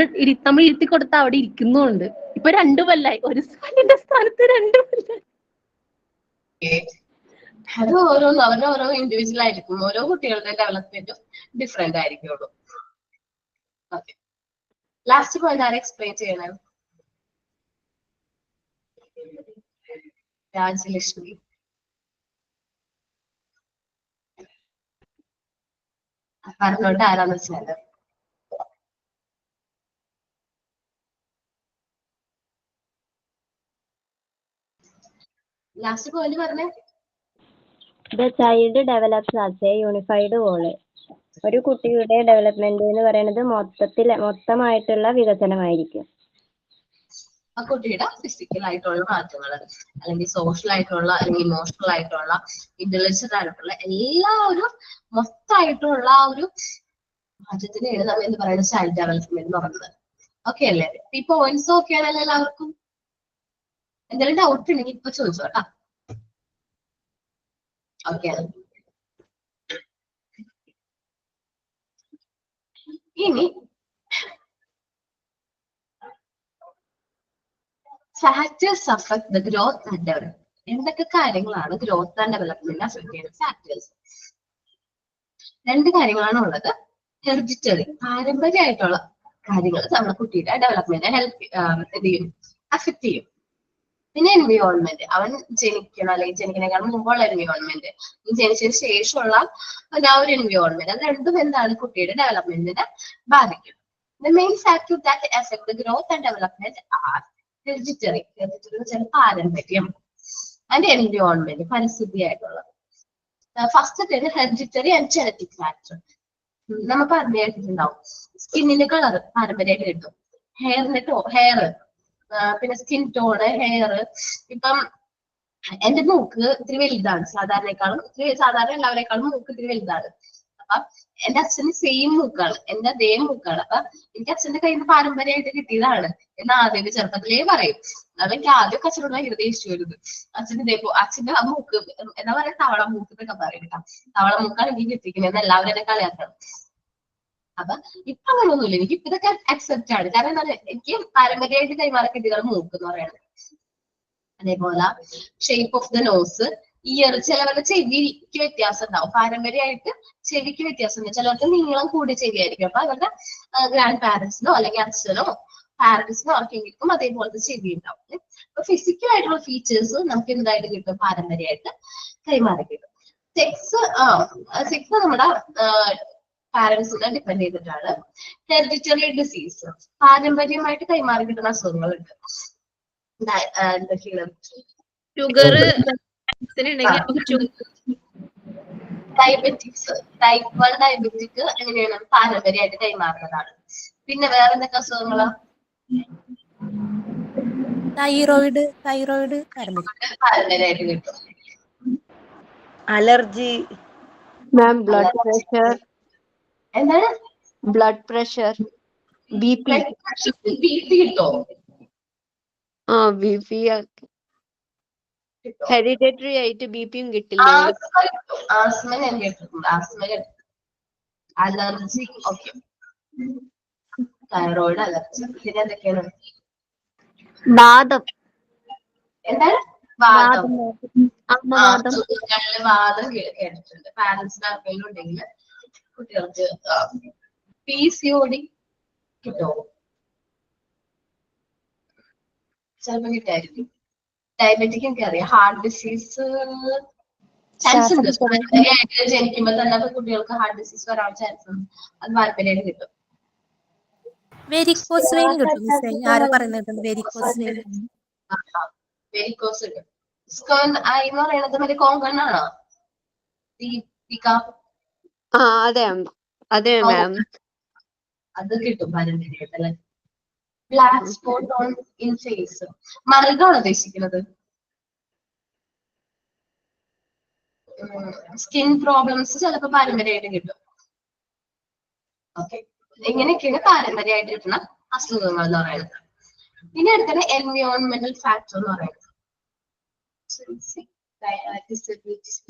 നമ്മൾ ഇരുത്തി കൊടുത്ത അവിടെ ഇരിക്കുന്നുണ്ട്. ഇപ്പൊ 2 പല്ലായി, ഒരു പല്ലിന്റെ സ്ഥാനത്ത് 2 പല്ലായി. അത് ഓരോന്നും അവരുടെ ഓരോ ഇൻഡിവിജ്വൽ ആയിരിക്കും. ഓരോ കുട്ടികളുടെ ഡെവലപ്മെന്റും ഡിഫറെന്റ് ആയിരിക്കുള്ളൂ. ഓക്കെ, ലാസ്റ്റ് പോയിന്റ് ആരെ എക്സ്പ്ലെയിൻ ചെയ്യണം? രാജലക്ഷ്മി. പറഞ്ഞോട്ട് ആരാന്ന് വെച്ചാല് ലാസ്റ്റ് പോയിന്റ് പറഞ്ഞേ. The child develops as a unified whole. ഒരു കുട്ടിയുടെ ഡെവലപ്മെന്റ് എന്ന് പറയുന്നത് മൊത്തമായിട്ടുള്ള വികസനമായിരിക്കും. ആ കുട്ടിയുടെ ഫിസിക്കൽ ആയിട്ടുള്ള മാറ്റങ്ങൾ, അല്ലെങ്കിൽ സോഷ്യൽ ആയിട്ടുള്ള, അല്ലെങ്കിൽ ഇമോഷണൽ ആയിട്ടുള്ള, ഇന്റലക്ച്വൽ ആയിട്ടുള്ള എല്ലാ ഒരു മൊത്തമായിട്ടുള്ള ആ ഒരു മാറ്റത്തിനെയാണ് നമ്മൾ എന്ത് പറയുന്നത്, ചൈൽഡ് ഡെവലപ്മെന്റ് എന്ന് പറയുന്നത്. ഓക്കെ അല്ലേ? ഈ പോയിന്റ്സ് ഓക്കെ ആണല്ലോ എല്ലാവർക്കും? എന്തെങ്കിലും ഡൗട്ട് ഉണ്ടെങ്കിൽ ഇപ്പൊ ചോദിച്ചോട്ടാ. ഓക്കെ, ഇനി factors affect the growth and development. എന്തൊക്കെ കാര്യങ്ങളാണ് ഗ്രോത്ത് ആൻഡ് ഡെവലപ്മെന്റ് അഫക്ട് ചെയ്യുന്ന ഫാക്ടേഴ്സ്? 2 കാര്യങ്ങളാണ് ഉള്ളത്. ഹെറിഡിറ്ററി, പാരമ്പര്യമായിട്ടുള്ള കാര്യങ്ങൾ നമ്മുടെ കുട്ടിയുടെ ഡെവലപ്മെന്റിനെ അഫക്ട് ചെയ്യും. പിന്നെ എൻവിയോൺമെന്റ്, അവൻ ജനിക്കണം അല്ലെങ്കിൽ ജനിക്കുന്നതിനേക്കാൾ മുമ്പുള്ള എൻവിയോൺമെന്റ്, ജനിച്ചതിന് ശേഷമുള്ള ആ ഒരു എൻവിയോൺമെന്റ്, അത് രണ്ടും എന്താണ് കുട്ടിയുടെ ഡെവലപ്മെന്റിനെ ബാധിക്കും. The main factors that affect the growth and development are hereditary എന്ന് വെച്ചാൽ പാരമ്പര്യം, ആൻഡ് എൻവിയോൺമെന്റ്, പരിസ്ഥിതിയായിട്ടുള്ളത്. First hereditary and genetic factor. നമ്മൾ പറഞ്ഞിട്ടുണ്ടാവും, സ്കിന്നിന്റെ കളർ പാരമ്പര്യമായിട്ട് കിട്ടും, ഹെയർ, പിന്നെ സ്കിൻ ടോണ്, ഹെയർ. ഇപ്പം എന്റെ മൂക്ക് ഇത്തിരി വലുതാണ് സാധാരണ എല്ലാവരെക്കാളും മൂക്ക് ഇത്തിരി വലുതാണ്. അപ്പൊ എന്റെ അച്ഛന് സെയിം മൂക്കാണ്, എന്റെ അതേ മൂക്കാണ്. അപ്പൊ എനിക്ക് അച്ഛന്റെ കയ്യിൽ നിന്ന് പാരമ്പര്യമായിട്ട് കിട്ടിയതാണ് എന്ന് ആദ്യം ചെറുപ്പത്തിലേ പറയും. അപ്പൊ എനിക്ക് ആദ്യമൊക്കെ അച്ഛനോട് ഭയങ്കര ദേഷ്യം വരുന്നത്. അച്ഛന്റെ ആ മൂക്ക് എന്താ പറയാ, തവള മൂക്ക് എന്നൊക്കെ പറയും കേട്ടോ. തവള മൂക്കാണ് എനിക്ക് കിട്ടിക്കുന്നത്, എല്ലാവരും എന്നെ കളിയാക്കണം. അപ്പൊ ഇപ്പൊ അങ്ങനെയൊന്നുമില്ല, എനിക്ക് ഇപ്പൊ ഇതൊക്കെ അക്സെപ്റ്റ് ആണ്. കാരണം എന്താ, എനിക്ക് പാരമ്പര്യമായിട്ട് കൈമാറി കിട്ടിയതാണ് മൂക്ക് എന്ന് പറയുന്നത്. അതേപോലെ shape of the nose, ear, ചിലവരുടെ ചെവിക്ക് വ്യത്യാസം ഉണ്ടാവും. പാരമ്പര്യമായിട്ട് ചെവിക്ക് വ്യത്യാസം ഉണ്ട്. ചിലർക്ക് നീളം കൂടിയ ചെവിയായിരിക്കും. അപ്പൊ അവരുടെ ഗ്രാൻഡ് പാരന്റ്സിനോ അല്ലെങ്കിൽ അച്ഛനോ പാരന്റ്സിനോ ആർക്കെങ്കിലും അതേപോലത്തെ ചെവി ഉണ്ടാവും. അപ്പൊ ഫിസിക്കൽ ആയിട്ടുള്ള ഫീച്ചേഴ്സ് നമുക്ക് എന്തായിട്ട് കിട്ടും, പാരമ്പര്യമായിട്ട് കൈമാറി കിട്ടും. സെക്സ് നമ്മുടെ പാരന്റ്സിനെ ഡിപ്പെൻഡ് ചെയ്തിട്ടാണ്. ഹെറിഡിറ്ററി ഡിസീസ്, പാരമ്പര്യമായിട്ട് കൈമാറി കിട്ടുന്ന അസുഖങ്ങളുണ്ട്. എന്തൊക്കെയാണ്? ഷുഗർ, ഡയബറ്റിക്സ്, ടൈപ്പ് 1 ഡയബറ്റിക് എങ്ങനെയാണ് പാരമ്പര്യമായിട്ട് കൈമാറുന്നതാണ്. പിന്നെ വേറെ എന്തൊക്കെ അസുഖങ്ങളാ? തൈറോയിഡ് പാരമ്പര്യമായിട്ട് കിട്ടും. അലർജി, മാം, ബ്ലഡ് പ്രഷർ. എന്താണ്? Blood pressure, BP. കിട്ടോ? BP ഹെറിഡിറ്ററി ആയിട്ട് BPയും കിട്ടില്ല. ആസ്മ ഞാൻ കേട്ടിട്ടുണ്ട്, അലർജി. Okay, thyroid, allergy. പിന്നെ എന്തൊക്കെയാണ്? വാദം. എന്താണ്? വാദം. അമ്മവാദം കുട്ടികളിൽ വാദം കേട്ടിട്ടുണ്ട്. പാരന്റ്സിന് ആർക്കെങ്കിലും ഉണ്ടെങ്കിൽ കുട്ടികൾക്ക് PCOD കിട്ടുമോ? ചിലപ്പോൾ കിട്ടായിരിക്കും. ഡയബറ്റിക് എനിക്ക് അറിയാം. ഹാർട്ട് ഡിസീസ് ചാൻസ് ഉണ്ട്. ജനിക്കുമ്പോൾ തന്നെ കുട്ടികൾക്ക് ഹാർട്ട് ഡിസീസ് വരാനുള്ള ചാൻസ് ഉണ്ട്. അത് പാരമ്പര്യമായിട്ട് കിട്ടും. വെരിക്കോസ് വെയിൻ കിട്ടും മിസ്സേ, ആരോ പറയുന്നത് വെരിക്കോസ് വെയിൻ. വെരിക്കോസ് കിട്ടും. സ്കേൺ ഐ എന്ന് പറയുന്നത് മറ്റേ കോങ്കണ്ണാണോ? അതെ അതെ മാം. അത് കിട്ടും പാരമ്പര്യമായിട്ട് അല്ലെ. Black spot on in face, മറുകാണ് ഉദ്ദേശിക്കുന്നത്. സ്കിൻ പ്രോബ്ലംസ് ചിലപ്പോൾ പാരമ്പര്യമായിട്ട് കിട്ടും. ഓക്കെ, ഇങ്ങനെയൊക്കെയാണ് പാരമ്പര്യമായിട്ട് കിട്ടുന്ന അസുഖങ്ങൾ എന്ന് പറയുന്നത്. ഇനി അടുത്തത് എൻവയോൺമെന്റൽ ഫാക്ടർ എന്ന് പറയുന്നത്.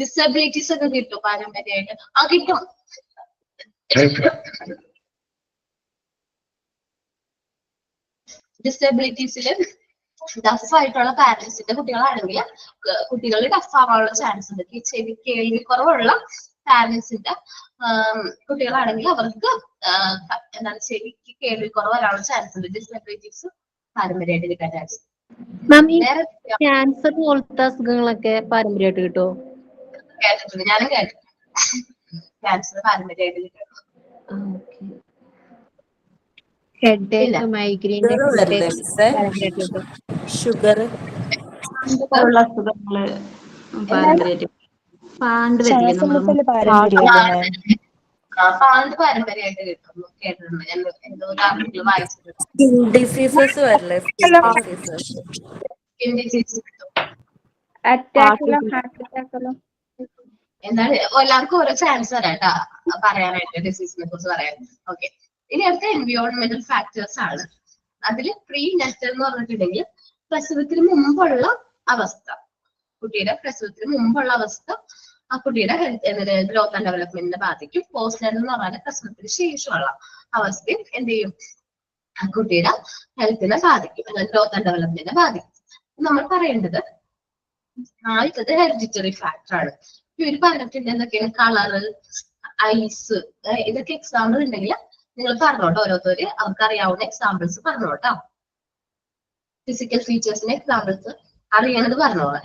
ഡിസബിലിറ്റീസ് ഒക്കെ കിട്ടും പാരമ്പര്യമായിട്ട്. കിട്ടും. ഡിസബിലിറ്റീസിൽ ടഫ് ആയിട്ടുള്ള പാരന്റ്സിന്റെ കുട്ടികളാണെങ്കിൽ കുട്ടികളിൽ ടഫ് ആവാനുള്ള ചാൻസ് ഉണ്ട്. കേൾവി കുറവുള്ള പാരന്റ്സിന്റെ കുട്ടികളാണെങ്കിൽ അവർക്ക് എന്താണ് ചെവിക്ക് കേൾവി കുറവ് വരാനുള്ള ചാൻസ് ഉണ്ട്. ഡിസബിലിറ്റീസ് പാരമ്പര്യമായിട്ട് കിട്ടാൻ ചാൻസ്. മാം, ഈ ക്യാൻസർ പോലത്തെ അസുഖങ്ങളൊക്കെ പാരമ്പര്യമായിട്ട് കിട്ടുമോ? കേട്ടിട്ടുണ്ട്, ഞാനും കേട്ടിട്ടുണ്ട്. ക്യാൻസർ പാരമ്പര്യമായിട്ട് കിട്ടും. ഹെഡേക്ക്, മൈഗ്രെയിൻ, ഷുഗർ ഉള്ള അസുഖങ്ങള് പാരമ്പര്യമായിട്ട് പാണ്ട് പാണ്ട് പാരമ്പര്യമായിട്ട് കിട്ടും കേട്ടിട്ടുണ്ട്. ഞാൻ എന്തോ ആർട്ടിക്കിൾ വായിച്ചിട്ടുണ്ട്. ഡിസീസസ് വരില്ലേ? സ്കിൻ ഡിസീസ് കിട്ടും. എന്താണ് എല്ലാവർക്കും ഓരോ ചാൻസ് തരാം കേട്ടാ പറയാനായിട്ട്, ഡിസീസിനെ കുറിച്ച് പറയാൻ. ഓക്കെ, ഇനി അടുത്ത എൻവയോൺമെന്റൽ ഫാക്ടേഴ്സ് ആണ്. അതിൽ പ്രീ നെറ്റൽ എന്ന് പറഞ്ഞിട്ടുണ്ടെങ്കിൽ പ്രസവത്തിന് മുമ്പുള്ള അവസ്ഥ, കുട്ടിയുടെ പ്രസവത്തിന് മുമ്പുള്ള അവസ്ഥ ആ കുട്ടിയുടെ ഹെൽത്ത് ഗ്രോത്ത് ആൻഡ് ഡെവലപ്മെന്റിനെ ബാധിക്കും. പോസ്റ്റ് നെറ്റൽ എന്ന് പറഞ്ഞാൽ പ്രസവത്തിന് ശേഷമുള്ള അവസ്ഥയും എന്ത് ചെയ്യും? ആ കുട്ടിയുടെ ഹെൽത്തിനെ ബാധിക്കും, അല്ലെങ്കിൽ ഗ്രോത്ത് ആൻഡ് ഡെവലപ്മെന്റിനെ ബാധിക്കും. നമ്മൾ പറയേണ്ടത് ആദ്യത്തത് ഹെറിഡിറ്ററി ഫാക്ടർ ആണ്. ഇവര് പറഞ്ഞിട്ടുണ്ട് എന്തൊക്കെയാണ്? കളറ്, ഐസ്, ഇതൊക്കെ എക്സാമ്പിൾ ഉണ്ടെങ്കിൽ നിങ്ങൾ പറഞ്ഞോട്ടോ. ഓരോരുത്തര് അവർക്ക് അറിയാവുന്ന എക്സാമ്പിൾസ് പറഞ്ഞോട്ടോ. ഫിസിക്കൽ ഫീച്ചേഴ്സിന്റെ എക്സാമ്പിൾസ് അറിയണത് പറഞ്ഞോളെ.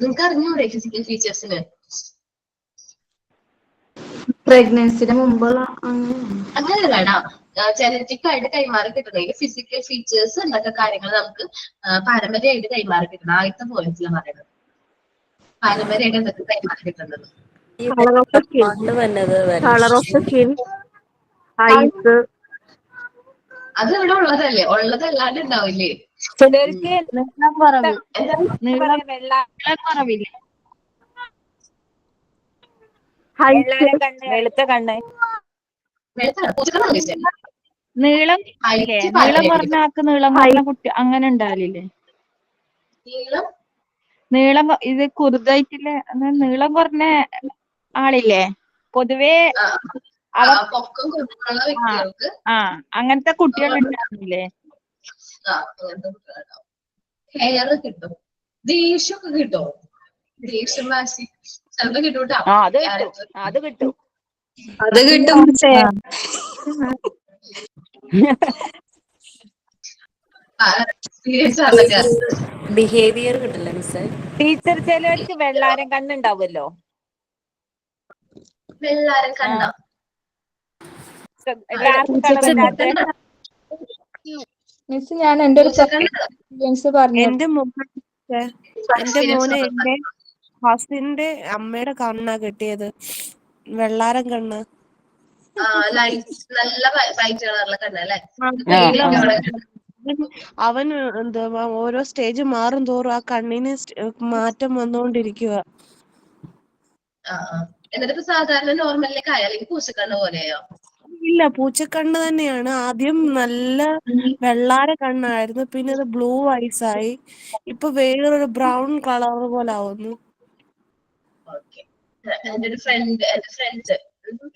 നിങ്ങൾക്ക് അറിഞ്ഞൂടെ ഫിസിക്കൽ ഫീച്ചേഴ്സിന്? പ്രഗ്നൻസിന് മുമ്പുള്ള അങ്ങനെയല്ലടാ, ജനറ്റിക് ആയിട്ട് കൈമാറി കിട്ടണമെങ്കിൽ ഫിസിക്കൽ ഫീച്ചേഴ്സ് എന്തൊക്കെ കാര്യങ്ങൾ നമുക്ക് പാരമ്പര്യമായിട്ട് കൈമാറി കിട്ടണം. ആദ്യത്തെ പോയിന്റിലാണ് പറയുന്നത്. പാരമ്പര്യമായിട്ട് എന്തൊക്കെ കൈമാറി കിട്ടുന്നത്? അത് ഇവിടെ ഉള്ളതല്ലേ? ഉള്ളതല്ലാണ്ട് ഉണ്ടാവില്ലേ? ചിലർക്ക് വെളുത്ത കണ്ണ്, നീളം പറഞ്ഞ ആൾക്ക് നീളം പറഞ്ഞ കുട്ടി അങ്ങനെ ഉണ്ടാവില്ലേ? നീളം ഇത് കുറുതായിട്ടില്ല, നീളം കുറഞ്ഞ ആളില്ലേ പൊതുവേ അങ്ങനത്തെ കുട്ടികൾ ഉണ്ടാവില്ലേ? ഹെയർ കിട്ടും. ദേഷ്യമൊക്കെ കിട്ടും. ദേഷ്യം വാശി ചിലപ്പോ കിട്ടൂട്ടാ. അത് കിട്ടും. ബിഹേവിയർ കിട്ടില്ല മിസ്സേ. ടീച്ചർ ചിലവർക്ക് വെള്ളാരം കണ്ണുണ്ടാവുമല്ലോ. വെള്ളാരം കണ്ണ മിസ്, ഞാൻ എന്റെ ഒരു എക്സ്പീരിയൻസ് പറഞ്ഞു. എന്റെ മോന് എന്റെ ഹസിന്റെ അമ്മയുടെ കണ്ണാ കിട്ടിയത്, വെള്ളാരം കണ്ണ്. നല്ല വൈറ്റ് കളറുള്ള കണ്ണല്ലേ? അവന് എന്താ ഓരോ സ്റ്റേജ് മാറും തോറും ആ കണ്ണിന് മാറ്റം വന്നുകൊണ്ടിരിക്കുക. എന്നിട്ട് സാധാരണ നോർമലിലേക്ക് ആയോ, അല്ലെങ്കിൽ പൂച്ചക്കണ്ണ് പോലെയോ? ഇല്ല, പൂച്ചക്കണ്ണ് തന്നെയാണ്. ആദ്യം നല്ല വെള്ളാര കണ്ണായിരുന്നു, പിന്നെ അത് ബ്ലൂ ഐസ് ആയി, ഇപ്പൊ വേറൊരു ബ്രൗൺ കളർ പോലെ ആവുന്നു. എന്റെ ഫ്രണ്ട്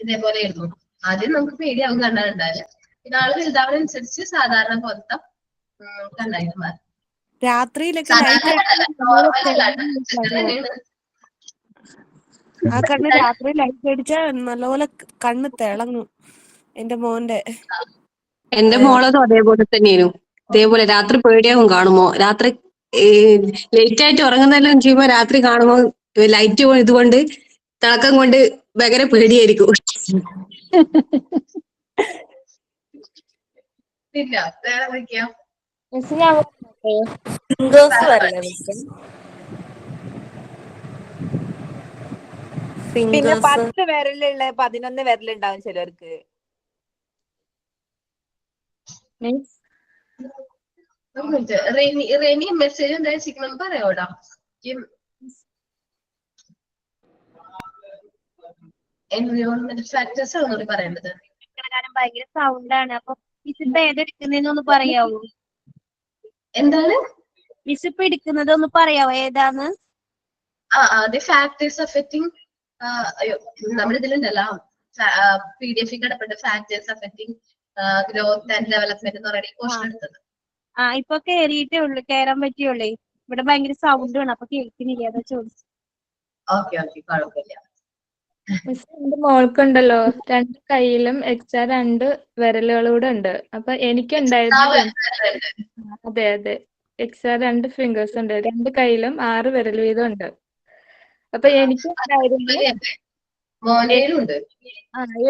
ഇതേപോലെ ആയിരുന്നു. ആദ്യം നമുക്ക് പേടിയാവും കണ്ണാണ്ടാല്, പിന്നെ ആള് വലുതാവുന്നതനുസരിച്ച് സാധാരണ പോലത്തെ കണ്ണായിട്ട് മാറും. രാത്രിയിലൊക്കെ ലൈറ്റ് സാധാരണ നോർമൽ അല്ലാണ്ട് തന്നെയാണ്. ആ കണ്ണ് രാത്രി ലൈറ്റ് അടിച്ചാൽ നല്ലപോലെ കണ്ണ് തിളങ്ങും എന്റെ മോന്റെ. എന്റെ മോളതും അതേപോലെ തന്നെയായിരുന്നു. ഇതേപോലെ രാത്രി പേടിയാവും കാണുമ്പോ. രാത്രി ലേറ്റ് ആയിട്ട് ഉറങ്ങുന്നെല്ലാം ചെയ്യുമ്പോ രാത്രി കാണുമ്പോ ലൈറ്റ് ഇതുകൊണ്ട് തിളക്കം കൊണ്ട് ഭയങ്കര പേടിയായിരിക്കും. പിന്നെ വേറെ എന്തൊക്കെയാ? ഫിംഗേഴ്സ് വരില്ലേ മിസ്സേ? പിന്നെ ഫിംഗേഴ്സ് 10 വിരലുള്ള 11 വിരലുണ്ടാവും ചിലർക്ക്. റെനി മെസ്സേജ് എന്താ വെച്ചിരിക്കണം പറയാവോടാ? എൻവയോൺമെന്റ് ഫാക്ടേഴ്സ് ആണ് പറയേണ്ടത്. ഭയങ്കര സൗണ്ടാണ്. അപ്പൊ മിസ് ഇപ്പൊ ഏതെടുക്കുന്നതെന്നൊന്ന് പറയാവോ? എന്താണ് മിസ് ഇപ്പൊ എടുക്കുന്നത് ഒന്ന് പറയാവോ ഏതാന്ന്? the factors affecting അയ്യോ നമ്മുടെ ഇതിലുണ്ടല്ലോ PDF കിടപ്പുണ്ട്, factors affecting growth and development എന്ന് പറയുന്ന പോർഷൻ എടുത്തത്. ഇപ്പൊ കേറിയിട്ടേ ഉള്ളു, കേറാൻ പറ്റിയുള്ളേ. ഇവിടെ ഭയങ്കര സൗണ്ട് ആണ്, അപ്പൊ കേൾക്കുന്നില്ല, അതാ ചോദിച്ചു. ഓക്കെ കുഴപ്പമില്ല. എന്റെ മോൾക്കുണ്ടല്ലോ 2 കൈയിലും എക്സ്ട്രാ 2 വിരലുകളൂടെ ഉണ്ട്. അപ്പൊ എനിക്കുണ്ടായിരുന്നു. അതെ എക്സ്ട്രാ 2 ഫിംഗേഴ്സ് ഉണ്ട്. 2 കൈയിലും 6 വിരൽ വീതം ഉണ്ട്. അപ്പൊ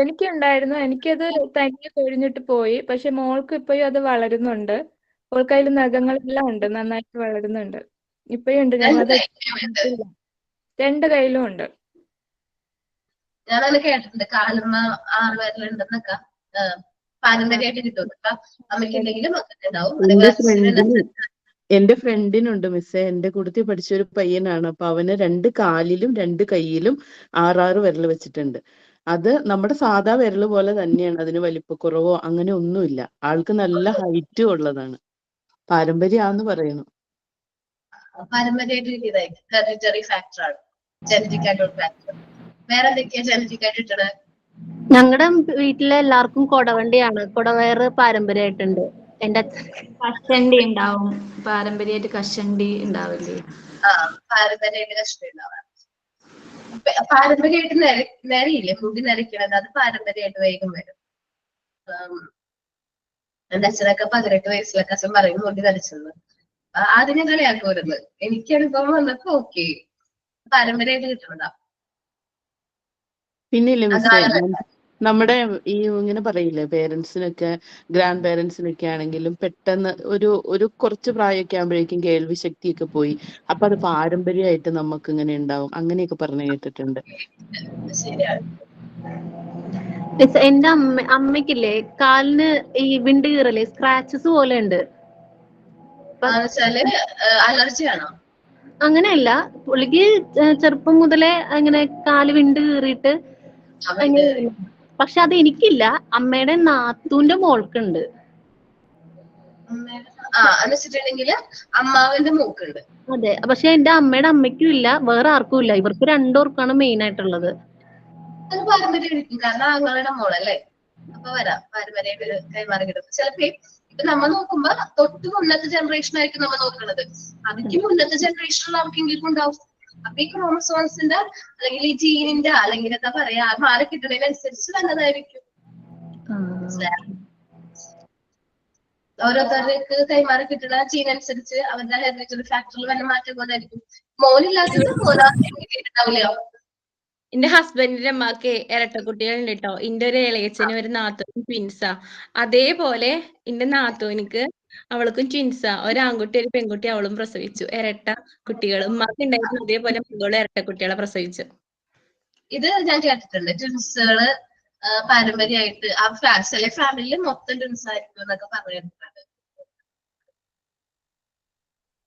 എനിക്കുണ്ടായിരുന്നു. എനിക്കത് തനിയെ കൊഴിഞ്ഞിട്ട് പോയി. പക്ഷെ മോൾക്ക് ഇപ്പോഴും അത് വളരുന്നുണ്ട്. മോൾക്ക് അതിൽ നഖങ്ങളെല്ലാം ഉണ്ട്, നന്നായിട്ട് വളരുന്നുണ്ട്. ഇപ്പോഴും ഉണ്ട്. ഞങ്ങളത് 2 കൈയിലും ഉണ്ട്. ഞാനത് കേട്ടിട്ടുണ്ട്, കാലുമ്മ 6 വിരലുണ്ടെന്നൊക്കെ പാരമ്പര്യമായിട്ട് കിട്ടും. അമ്മയ്ക്ക് എന്തെങ്കിലും ഉണ്ടാവും. എന്റെ ഫ്രണ്ടിനുണ്ട് മിസ്സേ. എന്റെ കൂട്ടത്തിൽ പഠിച്ച ഒരു പയ്യനാണ്. അപ്പൊ അവന് 2 കാലിലും 2 കൈയിലും 6 വിരൽ വെച്ചിട്ടുണ്ട്. അത് നമ്മുടെ സാധാ വിരൽ പോലെ തന്നെയാണ്. അതിന് വലിപ്പക്കുറവോ അങ്ങനെ ഒന്നുമില്ല. ആൾക്ക് നല്ല ഹൈറ്റും ഉള്ളതാണ്. പാരമ്പര്യാന്ന് പറയുന്നു. പാരമ്പര്യമായിട്ട് കിട്ടിയതായിരിക്കും. ഹെറിഡിറ്ററി ഫാക്ടർ ആണ്, ജനറ്റിക് ആയിട്ടുള്ള ഫാക്ടർ. വേറെ എന്തൊക്കെയാ ജനറ്റിക് ആയിട്ട് കിട്ടണത്? ഞങ്ങളുടെ വീട്ടിലെ എല്ലാവർക്കും കൊടവണ്ടിയാണ്. കൊടവയറ് പാരമ്പര്യമായിട്ടുണ്ട്. എന്റെ കഷണ്ടി ഉണ്ടാവും, പാരമ്പര്യമായിട്ട് കഷണ്ടി ഉണ്ടാവില്ലേ? പാരമ്പര്യമായിട്ട് കഷ്ടം ഉണ്ടാവാം. പാരമ്പര്യമായിട്ട് നിരയില്ലേ, മുടി നരയ്ക്കണത്, അത് പാരമ്പര്യമായിട്ട് വേഗം വരും. എന്റെ അച്ഛനൊക്കെ 18 വയസ്സിലൊക്കെ അച്ഛൻ പറയും മുടി നരച്ചെന്ന്. അതിനെ കളിയാക്കുമായിരുന്നു. എനിക്ക് അനുഭവം വന്നപ്പോ ഓക്കെ, പാരമ്പര്യമായിട്ട് കിട്ടുന്നതാ. പിന്നെ ഇല്ലേ മിസ്സേ, നമ്മുടെ ഈ ഇങ്ങനെ പറയില്ലേ, പേരൻസിനൊക്കെ ഗ്രാൻഡ് പേരൻസിനൊക്കെ ആണെങ്കിലും പെട്ടെന്ന് ഒരു കുറച്ച് പ്രായമൊക്കെ ആകുമ്പോഴേക്കും കേൾവി ശക്തിയൊക്കെ പോയി. അപ്പൊ അത് പാരമ്പര്യമായിട്ട് നമുക്ക് ഇങ്ങനെ ഉണ്ടാവും, അങ്ങനെയൊക്കെ പറഞ്ഞു കേട്ടിട്ടുണ്ട്. ശരിയാണ്. എന്റെ അമ്മയ്ക്കില്ലേ കാലിന് ഈ വിണ്ട് കീറല്, സ്ക്രാച്ചസ് പോലെ ഉണ്ട്. അലർജിയാണോ? അങ്ങനെയല്ല, പുള്ളിക്ക് ചെറുപ്പം മുതലേ അങ്ങനെ കാല് വിണ്ട് കീറിയിട്ട്. പക്ഷെ അത് എനിക്കില്ല, അമ്മയുടെ നാത്തൂന്റെ മോൾക്കുണ്ട്. അമ്മാവന്റെ മോക്കുണ്ട്. അതെ, പക്ഷെ എന്റെ അമ്മയുടെ അമ്മയ്ക്കും ഇല്ല, വേറെ ആർക്കും ഇല്ല. ഇവർക്ക് 2 പേർക്കാണ് മെയിൻ ആയിട്ടുള്ളത്. അത് പാരമ്പര്യം, കാരണം ആങ്ങളുടെ മോളല്ലേ, അപ്പൊ വരാം പാരമ്പര്യമായിട്ട് കൈമാറി കിട്ടും. ചിലപ്പോ ഇപ്പൊ നമ്മൾ നോക്കുമ്പോ തൊട്ട് മുന്നത്തെ ജനറേഷൻ ആയിരിക്കും നമ്മൾ നോക്കുന്നത്. അതിക്ക് മുന്നത്തെ ജനറേഷനിൽ ആർക്കെങ്കിലും ഉണ്ടാവും. അപ്പൊ ഈ ക്രോമസോൺസിന്റെ അല്ലെങ്കിൽ ഈ ജീനിന്റെ അല്ലെങ്കിൽ എന്താ പറയാ മാറി കിട്ടുന്നതിനനുസരിച്ച് നല്ലതായിരിക്കും. ഓരോരുത്തർക്ക് കൈമാറി കിട്ടുന്ന ജീൻ അനുസരിച്ച് അവരുടെ ഹെറിഡിറ്ററി ഫാക്ടറിൽ വല്ല മാറ്റം കൊണ്ടായിരിക്കും. മോനില്ലാത്തത് മോനാവില്ല. എന്റെ ഹസ്ബൻഡിന്റെ അമ്മക്ക് ഇരട്ട കുട്ടികളുണ്ട് കേട്ടോ. എന്റെ ഒരു ഇളയച്ചനും ഒരു നാത്തൂനും ട്വിൻസാ. അതേപോലെ എന്റെ നാത്തൂനിക്ക് അവൾക്കും ട്വിൻസാ, ഒരു ആൺകുട്ടി ഒരു പെൺകുട്ടി അവളും പ്രസവിച്ചു. ഇരട്ട കുട്ടികൾ ഉമ്മാക്ക് ഉണ്ടായിരുന്നു. അതേപോലെ മകളും ഇരട്ട കുട്ടികളെ പ്രസവിച്ചു. ഇത് ഞാൻ കേട്ടിട്ടുണ്ട്, ട്വിൻസുകള് പാരമ്പര്യമായിട്ട് ആ ചില ഫാമിലിയിൽ മൊത്തം ട്വിൻസ് ആയിരിക്കും എന്നൊക്കെ പറഞ്ഞിട്ടുണ്ട്.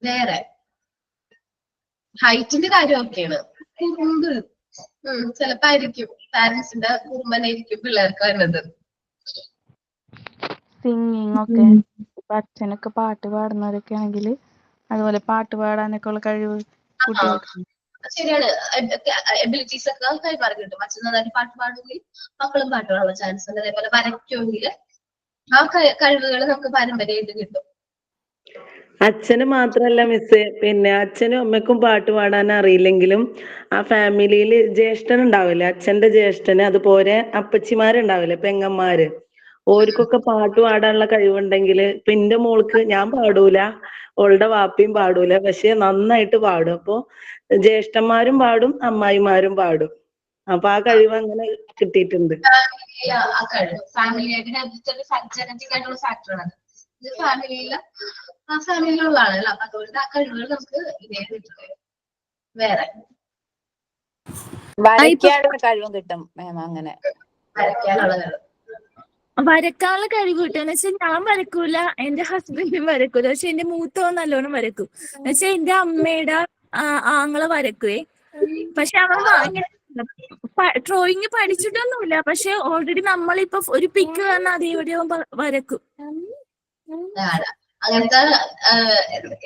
വേറെ ഹൈറ്റിന്റെ കാര്യമൊക്കെയാണ്. ചിലപ്പോ ആയിരിക്കും പാരന്റ്സിന്റെ കുറുമ്പനായിരിക്കും പിള്ളേർക്ക് വരുന്നത്. സിംഗിങ് ഒക്കെ ഇപ്പൊ അച്ഛനൊക്കെ പാട്ട് പാടുന്നവരൊക്കെ ആണെങ്കിൽ അതുപോലെ പാട്ട് പാടാനൊക്കെ ഉള്ള കഴിവ് കുട്ടികൾക്ക്. ശരിയാണ്. എബിലിറ്റീസ് ഒക്കെ കൈമാറി കിട്ടും. അച്ഛൻ നന്നായിട്ട് പാട്ട് പാടുമെങ്കിൽ മക്കളും പാട്ട് പാടാനുള്ള ചാൻസ് ഉണ്ട്. അതേപോലെ വരയ്ക്കുമെങ്കിൽ ആ കഴിവുകൾ നമുക്ക് പാരമ്പര്യമായിട്ട് കിട്ടും. അച്ഛന് മാത്രല്ല മിസ്സേ, പിന്നെ അച്ഛനും അമ്മയ്ക്കും പാട്ട് പാടാൻ അറിയില്ലെങ്കിലും ആ ഫാമിലിയിൽ ജ്യേഷ്ഠൻ ഉണ്ടാവില്ലേ, അച്ഛന്റെ ജ്യേഷ്ഠന്, അതുപോലെ അപ്പച്ചിമാരുണ്ടാവില്ലേ, പെങ്ങന്മാര്, ഓർക്കൊക്കെ പാട്ട് പാടാനുള്ള കഴിവുണ്ടെങ്കിൽ ഇപ്പൊ എന്റെ മോൾക്ക് ഞാൻ പാടൂല, ഓളുടെ വാപ്പിയും പാടൂല, പക്ഷെ നന്നായിട്ട് പാടും. അപ്പൊ ജ്യേഷ്ഠന്മാരും പാടും അമ്മായിമാരും പാടും. അപ്പൊ ആ കഴിവ് അങ്ങനെ കിട്ടിയിട്ടുണ്ട്. ആ കഴിവ് ഫാമിലിയായിട്ട് ജനറ്റിക് ആയിട്ടുള്ള ഫാക്ടറാണ്. ഇത് ഫാമിലിയിലുള്ള ആളല്ല. അപ്പൊ അതുകൊണ്ട് ആ കഴിവുകൾ നമുക്ക് ഇതേ കിട്ടുന്നത്. വേറെ വരയ്ക്കാനുള്ള കഴിവും കിട്ടും അങ്ങനെ. വരയ്ക്കാനുള്ള കഴിവ്, വരക്കാനുള്ള കഴിവ് കിട്ടുമെന്ന് വെച്ചാൽ ഞാൻ വരക്കൂല, എന്റെ ഹസ്ബൻഡും വരക്കൂല, പക്ഷെ എന്റെ മൂത്തവൻ നല്ലോണം വരക്കും. എന്നുവെച്ചാൽ എന്റെ അമ്മയുടെ ആങ്ങളെ വരക്കുവേ. പക്ഷെ അവൻ ഡ്രോയിങ് പഠിച്ചിട്ടൊന്നുമില്ല, പക്ഷെ ഓൾറെഡി നമ്മളിപ്പോ ഒരു പിക്ക് തന്നെ അതേപടി അവൻ വരക്കും. അങ്ങനത്തെ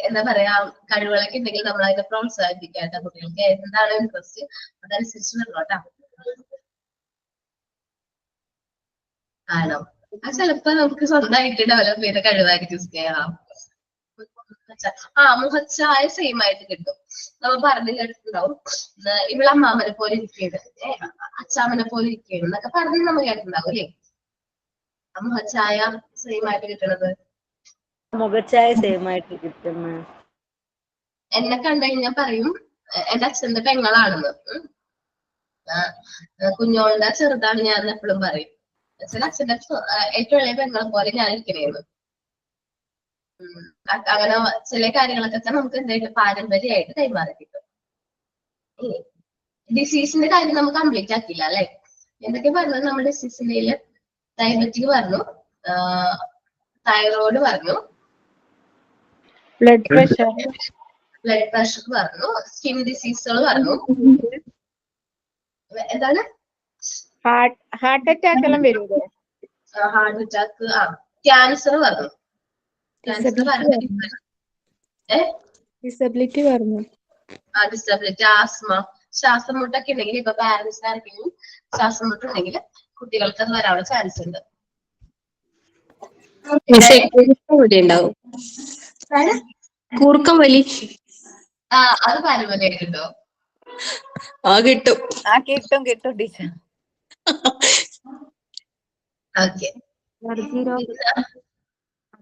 എന്താ പറയാ കഴിവുകളൊക്കെ ഉണ്ടെങ്കിൽ നമ്മൾ അതിനെ പ്രോത്സാഹിപ്പിക്കാത്ത കുട്ടികൾക്ക് എന്താണ് ഇൻട്രസ്റ്റ് അതനുസരിച്ച് നിന്നോട്ടാ. ആണോ? ചിലപ്പോ നമുക്ക് സ്വന്തമായിട്ട് ഡെവലപ്പ് ചെയ്ത കഴിവായിരിക്കും ചെയ്യാം. മുഖച്ഛായ സെയിം ആയിട്ട് കിട്ടും. നമ്മൾ പറഞ്ഞു കേട്ടിട്ടുണ്ടാവും, ഇവിടെ അമ്മാമനെ പോലെ ഇരിക്കുകയാണ്, അച്ചാമ്മനെ പോലെ ഇരിക്കുകയാണ് എന്നൊക്കെ പറഞ്ഞ് നമ്മൾ കേട്ടിട്ടുണ്ടാവും അല്ലേ? മുഖച്ഛായ സെയിം ആയിട്ട് കിട്ടണത് മുഖച്ഛായ സെയിം ആയിട്ട് കിട്ടും. എന്നെ കണ്ടു കഴിഞ്ഞാൽ പറയും എന്റെ അച്ഛന്റെ പെങ്ങളാണെന്ന്. കുഞ്ഞോളുടെ ചെറുതാണ് ഞാൻ എപ്പോഴും പറയും. അച്ഛന്റെ ഏറ്റവും ഇളയ പെങ്ങളെ പോലെ ഞാൻ ഇരിക്കണേന്ന്. അങ്ങനെ ചില കാര്യങ്ങളൊക്കെ നമുക്ക് എന്തായാലും പാരമ്പര്യമായിട്ട് കൈമാറി കിട്ടും. ഡിസീസിന്റെ കാര്യം നമുക്ക് കംപ്ലീറ്റ് ആക്കില്ല അല്ലെ? എന്തൊക്കെ പറഞ്ഞത് നമ്മൾ ഡിസീസിന്റെ? ഡയബറ്റിക് പറഞ്ഞു, തൈറോയ്ഡ് പറഞ്ഞു, ബ്ലഡ് പ്രഷർ പറഞ്ഞു, സ്കിൻ ഡിസീസുകൾ പറഞ്ഞു. എന്താണ്? ഹാർട്ട് അറ്റാക്ക് എല്ലാം വരുമോ? ഹാർട്ട് അറ്റാക്ക്, ക്യാൻസർ പറഞ്ഞു. ഡിസബിലിറ്റി പറഞ്ഞു. ഡിസബിലിറ്റി, ആസ്മ, ശ്വാസം മുട്ടൊക്കെ ഉണ്ടെങ്കിൽ ഇപ്പൊ പാരന്റ്സിന് ആർക്കെങ്കിലും ശ്വാസം മുട്ടുണ്ടെങ്കിൽ കുട്ടികൾക്ക് അത് വരാനുള്ള ചാൻസ് ഉണ്ട്. കൂർക്കം വലി അത് പാരമ്പര്യം കിട്ടോ? കിട്ടും. കിട്ടും ടീച്ചർ. ഓക്കെ,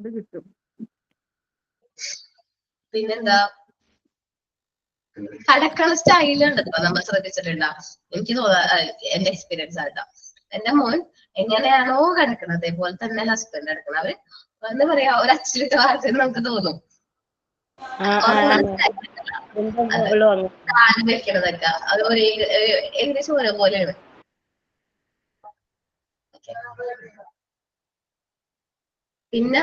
അത് കിട്ടും. പിന്നെന്താ? കടക്കള സ്റ്റൈലുണ്ട് നമ്മൾ ശ്രദ്ധിച്ചിട്ടുണ്ടോ? എനിക്ക് എന്റെ എക്സ്പീരിയൻസ് ആയിട്ടോ. എന്റെ മോൻ എങ്ങനെയാണോ കിടക്കുന്നത് അതേപോലെ തന്നെ ഹസ്ബൻഡ് കിടക്കണം. അവര് എന്താ പറയാ, ഒരു അച്ചിലിട്ട് വാർത്ത നമുക്ക് തോന്നും. കാല് വെക്കണതൊക്കെ അത് ഏകദേശം ഓരോ പോലെയാണ്. പിന്നെ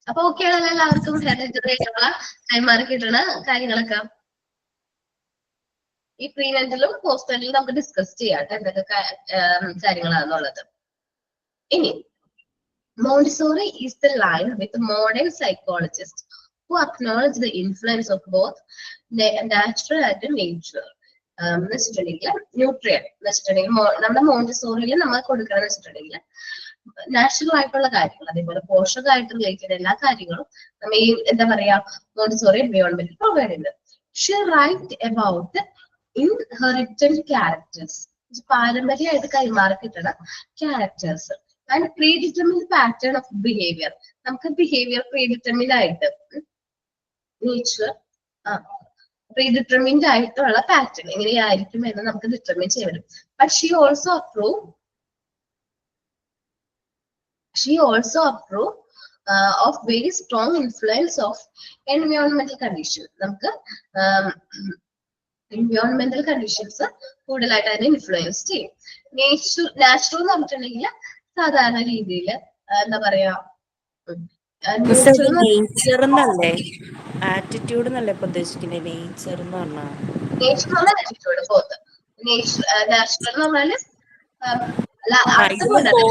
അപ്പൊ ഓക്കെയാണല്ലോ എല്ലാവർക്കും ഹെറിഡിറ്ററിയായിട്ടുള്ള കൈമാറി കിട്ടുന്ന കാര്യങ്ങളൊക്കെ. ഈ പ്രീനെന്റലും പോസ്റ്റ്നെന്റലും നമുക്ക് ഡിസ്കസ് ചെയ്യാം എന്തൊക്കെ കാര്യങ്ങളാണെന്നുള്ളത്. ഇനി Montessori is the line with modern psychologists who acknowledge the influence of both natural and nature. എന്ന് വെച്ചിട്ടുണ്ടെങ്കിൽ ന്യൂട്രിയൻ എന്ന് വെച്ചിട്ടുണ്ടെങ്കിൽ നമ്മുടെ മോണ്ടിസോറിയിൽ നമ്മൾ കൊടുക്കുകയെന്ന് വെച്ചിട്ടുണ്ടെങ്കിൽ നാച്ചുറൽ ആയിട്ടുള്ള കാര്യങ്ങൾ, അതേപോലെ പോഷകമായിട്ട് റിലേറ്റഡ് എല്ലാ കാര്യങ്ങളും നമ്മൾ ഈ എന്താ പറയാ മോണ്ടിസോറി എൻവയോൺമെന്റ് പ്രൊവൈഡ് ചെയ്യുന്നത്. She write about inherited characters, പാരമ്പര്യമായിട്ട് കൈമാറി കിട്ടുന്ന characters and predetermined pattern of behaviour. നമുക്ക് ബിഹേവിയർ പ്രീ ഡിറ്റർമിൻഡ് ആയിട്ട് നേച്ചർ പ്രീ ഡിറ്റർമിൻഡ് ആയിട്ടുള്ള പാറ്റേൺ എങ്ങനെയായിരിക്കും എന്ന് നമുക്ക് ഡിറ്റർമിൻ ചെയ്യാൻ പറ്റും. But she also approve of very strong influence of environmental conditions. നമുക്ക് environmental conditions കൂടുതലായിട്ട് അതിനെ ഇൻഫ്ലുവൻസ് ചെയ്യും. നാച്ചുറൽ എന്ന് പറഞ്ഞിട്ടുണ്ടെങ്കിൽ സാധാരണ രീതിയിൽ എന്താ പറയാ നേച്ചർ എന്നല്ലേ, ആറ്റിറ്റ്യൂഡ് എന്നല്ലേ ഇപ്പൊ ഉദ്ദേശിക്കുന്നത്? നേച്ചർ എന്ന് പറഞ്ഞാൽ നേച്ചർ ആറ്റിറ്റ്യൂഡ് ബോത്ത്. നാച്ചുറൽ എന്ന് പറഞ്ഞാല്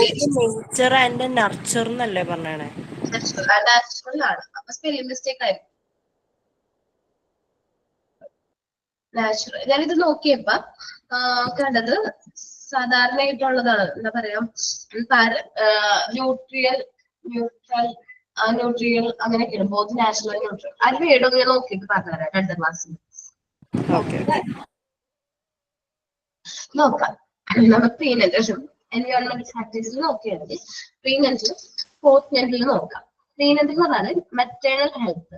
നേച്ചർ ആൻഡ് നർച്ചർ എന്നല്ലേ പറഞ്ഞേ? നാച്ചുറൽ ആണ്. അപ്പൊ സ്പെല്ലിംഗ് മിസ്റ്റേക്ക് ആയിരിക്കും. നാച്ചുറൽ. ഞാനിത് നോക്കിയപ്പോ കണ്ടത് സാധാരണയായിട്ടുള്ളതാണ്. എന്താ പറയാ, ന്യൂട്രൽ അങ്ങനെയൊക്കെയാണ്. Both natural neutral. അത് വീടൊക്കെ ഞാൻ നോക്കിയിട്ട് പറഞ്ഞുതരാം 2ാം ക്ലാസ്സിൽ. നോക്കാം. നമ്മൾ പ്രീനെന്റൽ എൻവയോൺമെന്റ് ഫാക്ടേഴ്സിൽ നോക്കുകയാണെങ്കിൽ പ്രീനെന്റൽ പോസ്റ്റ്നെന്റൽ നോക്കാം. പ്രീനെന്റൽ എന്ന് പറഞ്ഞാൽ മെറ്റേണൽ ഹെൽത്ത്.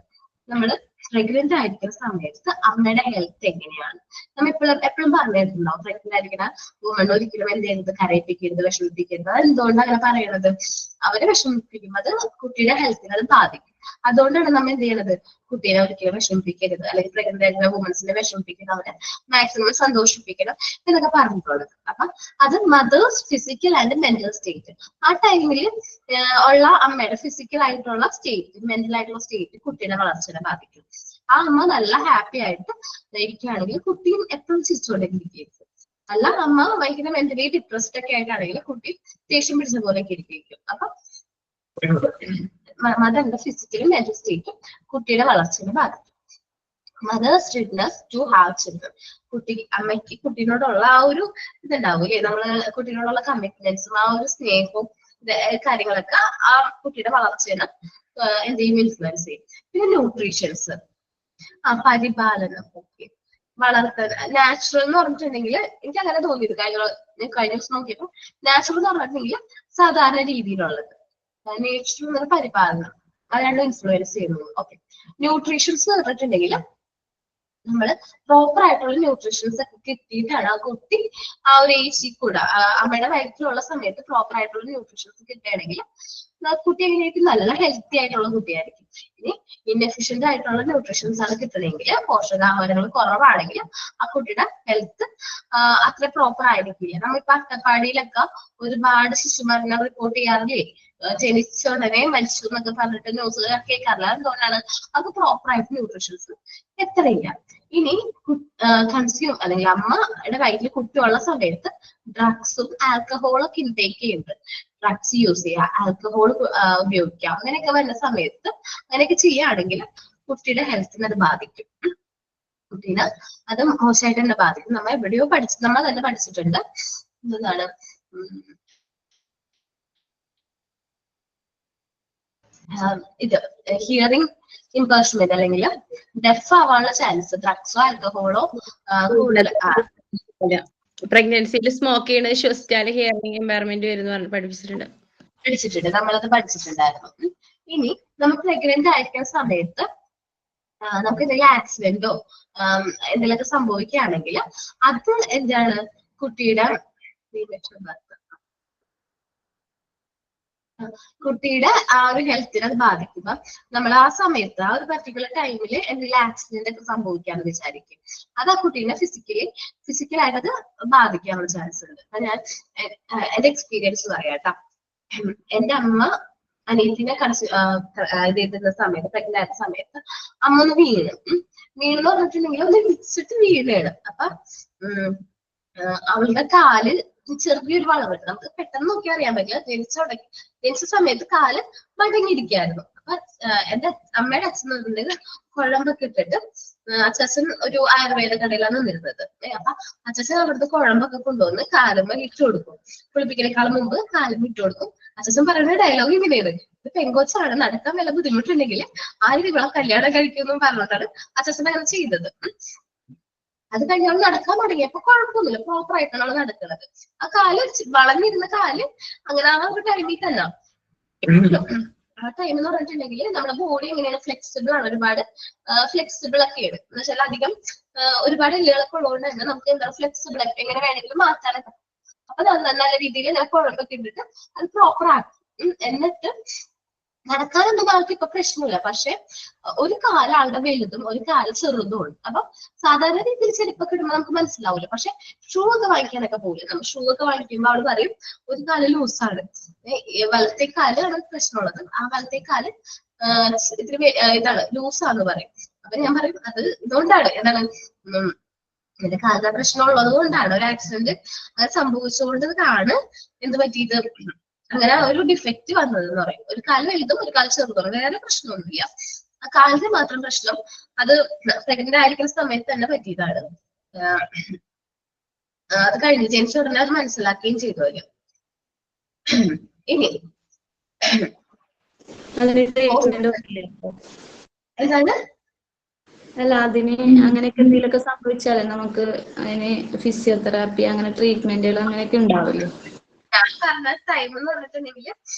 നമ്മൾ പ്രഗ്നന്റ് ആയിരിക്കുന്ന സമയത്ത് അമ്മയുടെ ഹെൽത്ത് എങ്ങനെയാണ്. നമ്മൾ എപ്പോഴും പറഞ്ഞിട്ടുണ്ടാവും പ്രഗ്നന്റ് ആയിരിക്കുന്ന വുമൺ ഒരിക്കലും എന്ത് ചെയ്യരുത്, കരയിപ്പിക്കരുത്, വിഷമിപ്പിക്കരുത്. അത് എന്തുകൊണ്ടാണ് അങ്ങനെ പറയണത്? അവരെ വിഷമിപ്പിക്കുമ്പോൾ അത് കുട്ടിയുടെ ഹെൽത്തിനെ അത് ബാധിക്കും. അതുകൊണ്ടാണ് നമ്മൾ എന്ത് ചെയ്യണത്, കുട്ടീനെ ഒരിക്കലും വിഷമിപ്പിക്കരുത്, അല്ലെങ്കിൽ പ്രഗ്നന്റ് ആയിട്ടുള്ള വുമൻസിനെ വിഷമിപ്പിക്കണം, അവരെ മാക്സിമം സന്തോഷിപ്പിക്കണം എന്നൊക്കെ പറഞ്ഞിട്ടുള്ളത്. അപ്പൊ അത് mother's physical and mental state. ആ ടൈമിൽ ഉള്ള അമ്മയുടെ ഫിസിക്കൽ ആയിട്ടുള്ള സ്റ്റേറ്റ്, മെന്റൽ ആയിട്ടുള്ള സ്റ്റേറ്റ് കുട്ടീനെ വളർച്ചയെ ബാധിക്കും. ആ അമ്മ നല്ല ഹാപ്പി ആയിട്ട് ഇരിക്കുകയാണെങ്കിൽ കുട്ടിയും എപ്പോഴും ചിരിച്ചുകൊണ്ടിരിക്കും. അല്ല അമ്മ ഭയങ്കര മെന്റലി ഡിപ്രസ്ഡ് ഒക്കെ ആയിട്ടാണെങ്കിൽ കുട്ടി ദേഷ്യം പിടിച്ച പോലെയൊക്കെ ഇരിക്കും. അപ്പൊ മദറിന്റെ ഫിസിക്കലും മെന്റൽ സ്റ്റേറ്റും കുട്ടിയുടെ വളർച്ചയെ ബാധിക്കും. Mother's readiness to have children. അമ്മയ്ക്ക് കുട്ടീനോടുള്ള ആ ഒരു ഇതുണ്ടാവൂലേ, നമ്മള് കുട്ടീനോടുള്ള കമ്മിറ്റ്മെന്റ്സും ആ ഒരു സ്നേഹവും കാര്യങ്ങളൊക്കെ ആ കുട്ടിയുടെ വളർച്ചയെ എന്ത് ചെയ്യും, ഇൻഫ്ലുവൻസ് ചെയ്യും. പിന്നെ ന്യൂട്രീഷൻസ്, പരിപാലനം, വളർത്തൽ. നാച്ചുറൽ എന്ന് പറഞ്ഞിട്ടുണ്ടെങ്കിൽ എനിക്ക് അങ്ങനെ തോന്നിയത് കഴിഞ്ഞ ദിവസം നോക്കിയപ്പോ നാച്ചുറൽ എന്ന് പറഞ്ഞിട്ടുണ്ടെങ്കിൽ സാധാരണ രീതിയിലുള്ളത്, നേച്ചർ എന്ന പരിപാലനം, അതാണ് ഇൻഫ്ലുവൻസ് ചെയ്യുന്നത്. ഓക്കെ. ന്യൂട്രീഷൻസ് പറഞ്ഞിട്ടുണ്ടെങ്കിൽ നമ്മള് പ്രോപ്പർ ആയിട്ടുള്ള ന്യൂട്രീഷൻസ് ഒക്കെ കിട്ടിയിട്ടാണ് ആ കുട്ടി ആ ഒരു ഏജിൽ കൂടെ അമ്മയുടെ വയറ്റിലുള്ള സമയത്ത് പ്രോപ്പർ ആയിട്ടുള്ള ന്യൂട്രീഷൻസ് കിട്ടുകയാണെങ്കിൽ കുട്ടി എങ്ങനെയായിരിക്കും, നല്ല ഹെൽത്തി ആയിട്ടുള്ള കുട്ടിയായിരിക്കും. ഇനി ഇൻഎഫിഷ്യന്റ് ആയിട്ടുള്ള ന്യൂട്രീഷൻസ് ആണ് കിട്ടണമെങ്കിൽ, പോഷകാഹാരങ്ങൾ കുറവാണെങ്കിൽ ആ കുട്ടിയുടെ ഹെൽത്ത് അത്ര പ്രോപ്പർ ആയിരിക്കില്ല. നമ്മളിപ്പോ അട്ടപ്പാടിയിലൊക്കെ ഒരുപാട് ശിശുമരണം റിപ്പോർട്ട് ചെയ്യാറില്ലേ, ജനിച്ച ഉടനെ മരിച്ചു എന്നൊക്കെ പറഞ്ഞിട്ട് ന്യൂസ് കേൾക്കാറില്ല. എന്തുകൊണ്ടാണ്? അത് പ്രോപ്പർ ആയിട്ട് ന്യൂട്രീഷൻസ് എത്തണില്ല. ഇനി കൺസ്യൂം അല്ലെങ്കിൽ അമ്മയുടെ വയറ്റിൽ കുട്ടിയുള്ള സമയത്ത് ഡ്രഗ്സും ആൽക്കഹോളൊക്കെ ഇൻടേക്ക് ചെയ്യുന്നുണ്ട്. ഡ്രഗ്സ് യൂസ് ചെയ്യുക, ആൽക്കഹോൾ ഉപയോഗിക്കുക, അങ്ങനെയൊക്കെ വരുന്ന സമയത്ത് അങ്ങനെയൊക്കെ ചെയ്യുകയാണെങ്കിൽ കുട്ടിയുടെ ഹെൽത്തിനെ അത് ബാധിക്കും. കുട്ടീനെ അത് മോശമായിട്ട് തന്നെ ബാധിക്കും. നമ്മൾ എവിടെയോ നമ്മൾ തന്നെ പഠിച്ചിട്ടുണ്ട്. എന്താണ് ഇത് ഹിയറിംഗ് ഇമ്പേഴ്സ്മെന്റ് അല്ലെങ്കിൽ ഡെഫ് ആവാനുള്ള ചാൻസ് ഡ്രഗ്സോ ആൽക്കഹോളോ കൂടുതൽ. പ്രഗ്നൻസിയിൽ സ്മോക്ക് ചെയ്യണത് ശ്വസിച്ചാൽ ഹിയറിംഗ് ഇമ്പയർമെന്റ് വരുന്ന പഠിപ്പിച്ചിട്ടുണ്ട്. നമ്മളത് പഠിച്ചിട്ടുണ്ടായിരുന്നു. ഇനി നമ്മൾ പ്രഗ്നന്റ് ആയിരിക്കുന്ന സമയത്ത് നമുക്ക് എന്തെങ്കിലും ആക്സിഡന്റോ എന്തെങ്കിലുമൊക്കെ സംഭവിക്കുകയാണെങ്കിൽ അത് എന്താണ് കുട്ടിയുടെ ആ ഒരു ഹെൽത്തിനെ അത് ബാധിക്കുക. നമ്മൾ ആ സമയത്ത് ആ ഒരു പർട്ടിക്കുലർ ടൈമിൽ എന്തെങ്കിലും ആക്സിഡന്റ് ഒക്കെ സംഭവിക്കാന്ന് വിചാരിക്കും, അത് ആ കുട്ടീനെ ഫിസിക്കലായിട്ട് അത് ബാധിക്കാനുള്ള ചാൻസ് ഉണ്ട്. ഞാൻ എന്റെ എക്സ്പീരിയൻസ് പറയാട്ടോ. എന്റെ അമ്മ അനിയത്തിനെ ചെയ്തിരുന്ന സമയത്ത്, പ്രഗ്നന്റ് ആയ സമയത്ത് അമ്മ ഒന്ന് വീണെന്ന് പറഞ്ഞിട്ടുണ്ടെങ്കിൽ ഒന്ന് ഇടിച്ചിട്ട് വീഴാണ്. അപ്പൊ അവളുടെ കാല് ചെറിയൊരു വളവുണ്ട്. നമുക്ക് പെട്ടെന്ന് നോക്കി അറിയാൻ പറ്റില്ല. ജനിച്ച സമയത്ത് കാല് മടങ്ങിയിരിക്കായിരുന്നു. അപ്പൊ എന്റെ അമ്മയുടെ അച്ഛൻ പറഞ്ഞിട്ടുണ്ടെങ്കിൽ കുഴമ്പൊക്കെ ഇട്ടിട്ട്, അച്ഛൻ ഒരു ആയുർവേദ കടയിലാണ് നിന്നിരുന്നത്. അപ്പൊ അച്ഛൻ അവിടുത്തെ കുഴമ്പൊക്കെ കൊണ്ടുവന്ന് കാലുമ്മ ഇട്ട് കൊടുക്കും. കുളിപ്പിക്കണേക്കാളും മുമ്പ് കാലുമ്മ ഇട്ട് കൊടുക്കും. അച്ഛൻ പറയുന്ന ഡയലോഗ് ഇങ്ങനെയാണ്, ഇത് പെങ്കൊച്ചാണ്, നടക്കാൻ വല്ല ബുദ്ധിമുട്ടുണ്ടെങ്കിൽ ആരും ഇവളെ കല്യാണം കഴിക്കുമെന്നും പറഞ്ഞിട്ടാണ് അച്ഛൻ അങ്ങനെ ചെയ്തത്. അത് കഴിഞ്ഞ് അവൾ നടക്കാൻ തുടങ്ങിയപ്പോ കുഴപ്പമൊന്നുമില്ല, പ്രോപ്പർ ആയിട്ടാണ് അവൾ നടക്കുന്നത്. ആ കാല് വളഞ്ഞിരുന്ന കാല് അങ്ങനെ ആ ഒരു ടൈമിൽ തന്നെ. ആ ടൈം എന്ന് പറഞ്ഞിട്ടുണ്ടെങ്കിൽ നമ്മുടെ ബോഡി എങ്ങനെയാണ് ഫ്ലെക്സിബിൾ ആണ്, ഒരുപാട് ഫ്ലെക്സിബിൾ ഒക്കെയാണ്. എന്ന് വെച്ചാൽ അധികം ഒരുപാട് എല്ലുകളൊക്കെ ഉള്ളതുകൊണ്ട് തന്നെ നമുക്ക് എന്താ ഫ്ലെക്സിബിൾ എങ്ങനെ വേണമെങ്കിലും മാറ്റാനൊക്കെ. അപ്പൊ നല്ല രീതിയിൽ ഞാൻ കുഴമ്പൊക്കെ ഇട്ടിട്ട് അത് പ്രോപ്പർ ആക്കും. എന്നിട്ട് നടക്കാനൊന്നും ആൾക്ക് ഇപ്പൊ പ്രശ്നമില്ല. പക്ഷെ ഒരു കാല് ആളുടെ വലുതും ഒരു കാല് ചെറുതും ഉണ്ട്. അപ്പൊ സാധാരണ രീതിയിൽ ചെരുപ്പൊക്കെ ഇടുമ്പോൾ നമുക്ക് മനസ്സിലാവില്ല. പക്ഷെ ഷൂ ഒക്കെ വാങ്ങിക്കാനൊക്കെ പോകില്ല. നമ്മൾ ഷൂ ഒക്കെ വാങ്ങിക്കുമ്പോൾ അവള് പറയും ഒരു കാല് ലൂസാണ്, വലത്തെ കാലാണ് പ്രശ്നമുള്ളത്, ആ വലത്തെ കാല് ഇത്തിരി ഇതാണ് ലൂസാന്ന് പറയും. അപ്പൊ ഞാൻ പറയും അത് ഇതുകൊണ്ടാണ്, എന്താണ് എന്റെ കാലിന്റെ പ്രശ്നമുള്ളത് കൊണ്ടാണ്, ഒരു ആക്സിഡന്റ് അത് സംഭവിച്ചുകൊണ്ടതാണ് എന്ത് പറ്റിയത്, അങ്ങനെ ഒരു ഡിഫക്റ്റ് വന്നത് എന്ന് പറയും. ഒരു കാല് വലുതും ഒരു കാല് ചെറുതും, വേറെ പ്രശ്നമൊന്നുമില്ല. ആ കാലിന്റെ മാത്രം പ്രശ്നം അത് പ്രഗ്നന്റ് ആയിരിക്കുന്ന സമയത്ത് തന്നെ പറ്റിയതാണ്. അത് കഴിഞ്ഞ് ജനിച്ച ഉടനെ അത് മനസ്സിലാക്കുകയും ചെയ്തു അവര്. ഇനി അതിന് ട്രീറ്റ്മെന്റ് എന്താണ് അല്ല അതിന് അങ്ങനെയൊക്കെ എന്തെങ്കിലുമൊക്കെ സംഭവിച്ചാലേ നമുക്ക് അതിന് ഫിസിയോതെറാപ്പി അങ്ങനെ ട്രീറ്റ്മെന്റുകൾ അങ്ങനെയൊക്കെ ഉണ്ടാവില്ലേ? ഞാൻ പറഞ്ഞ ടൈം എന്ന് പറഞ്ഞിട്ടുണ്ടെങ്കിൽ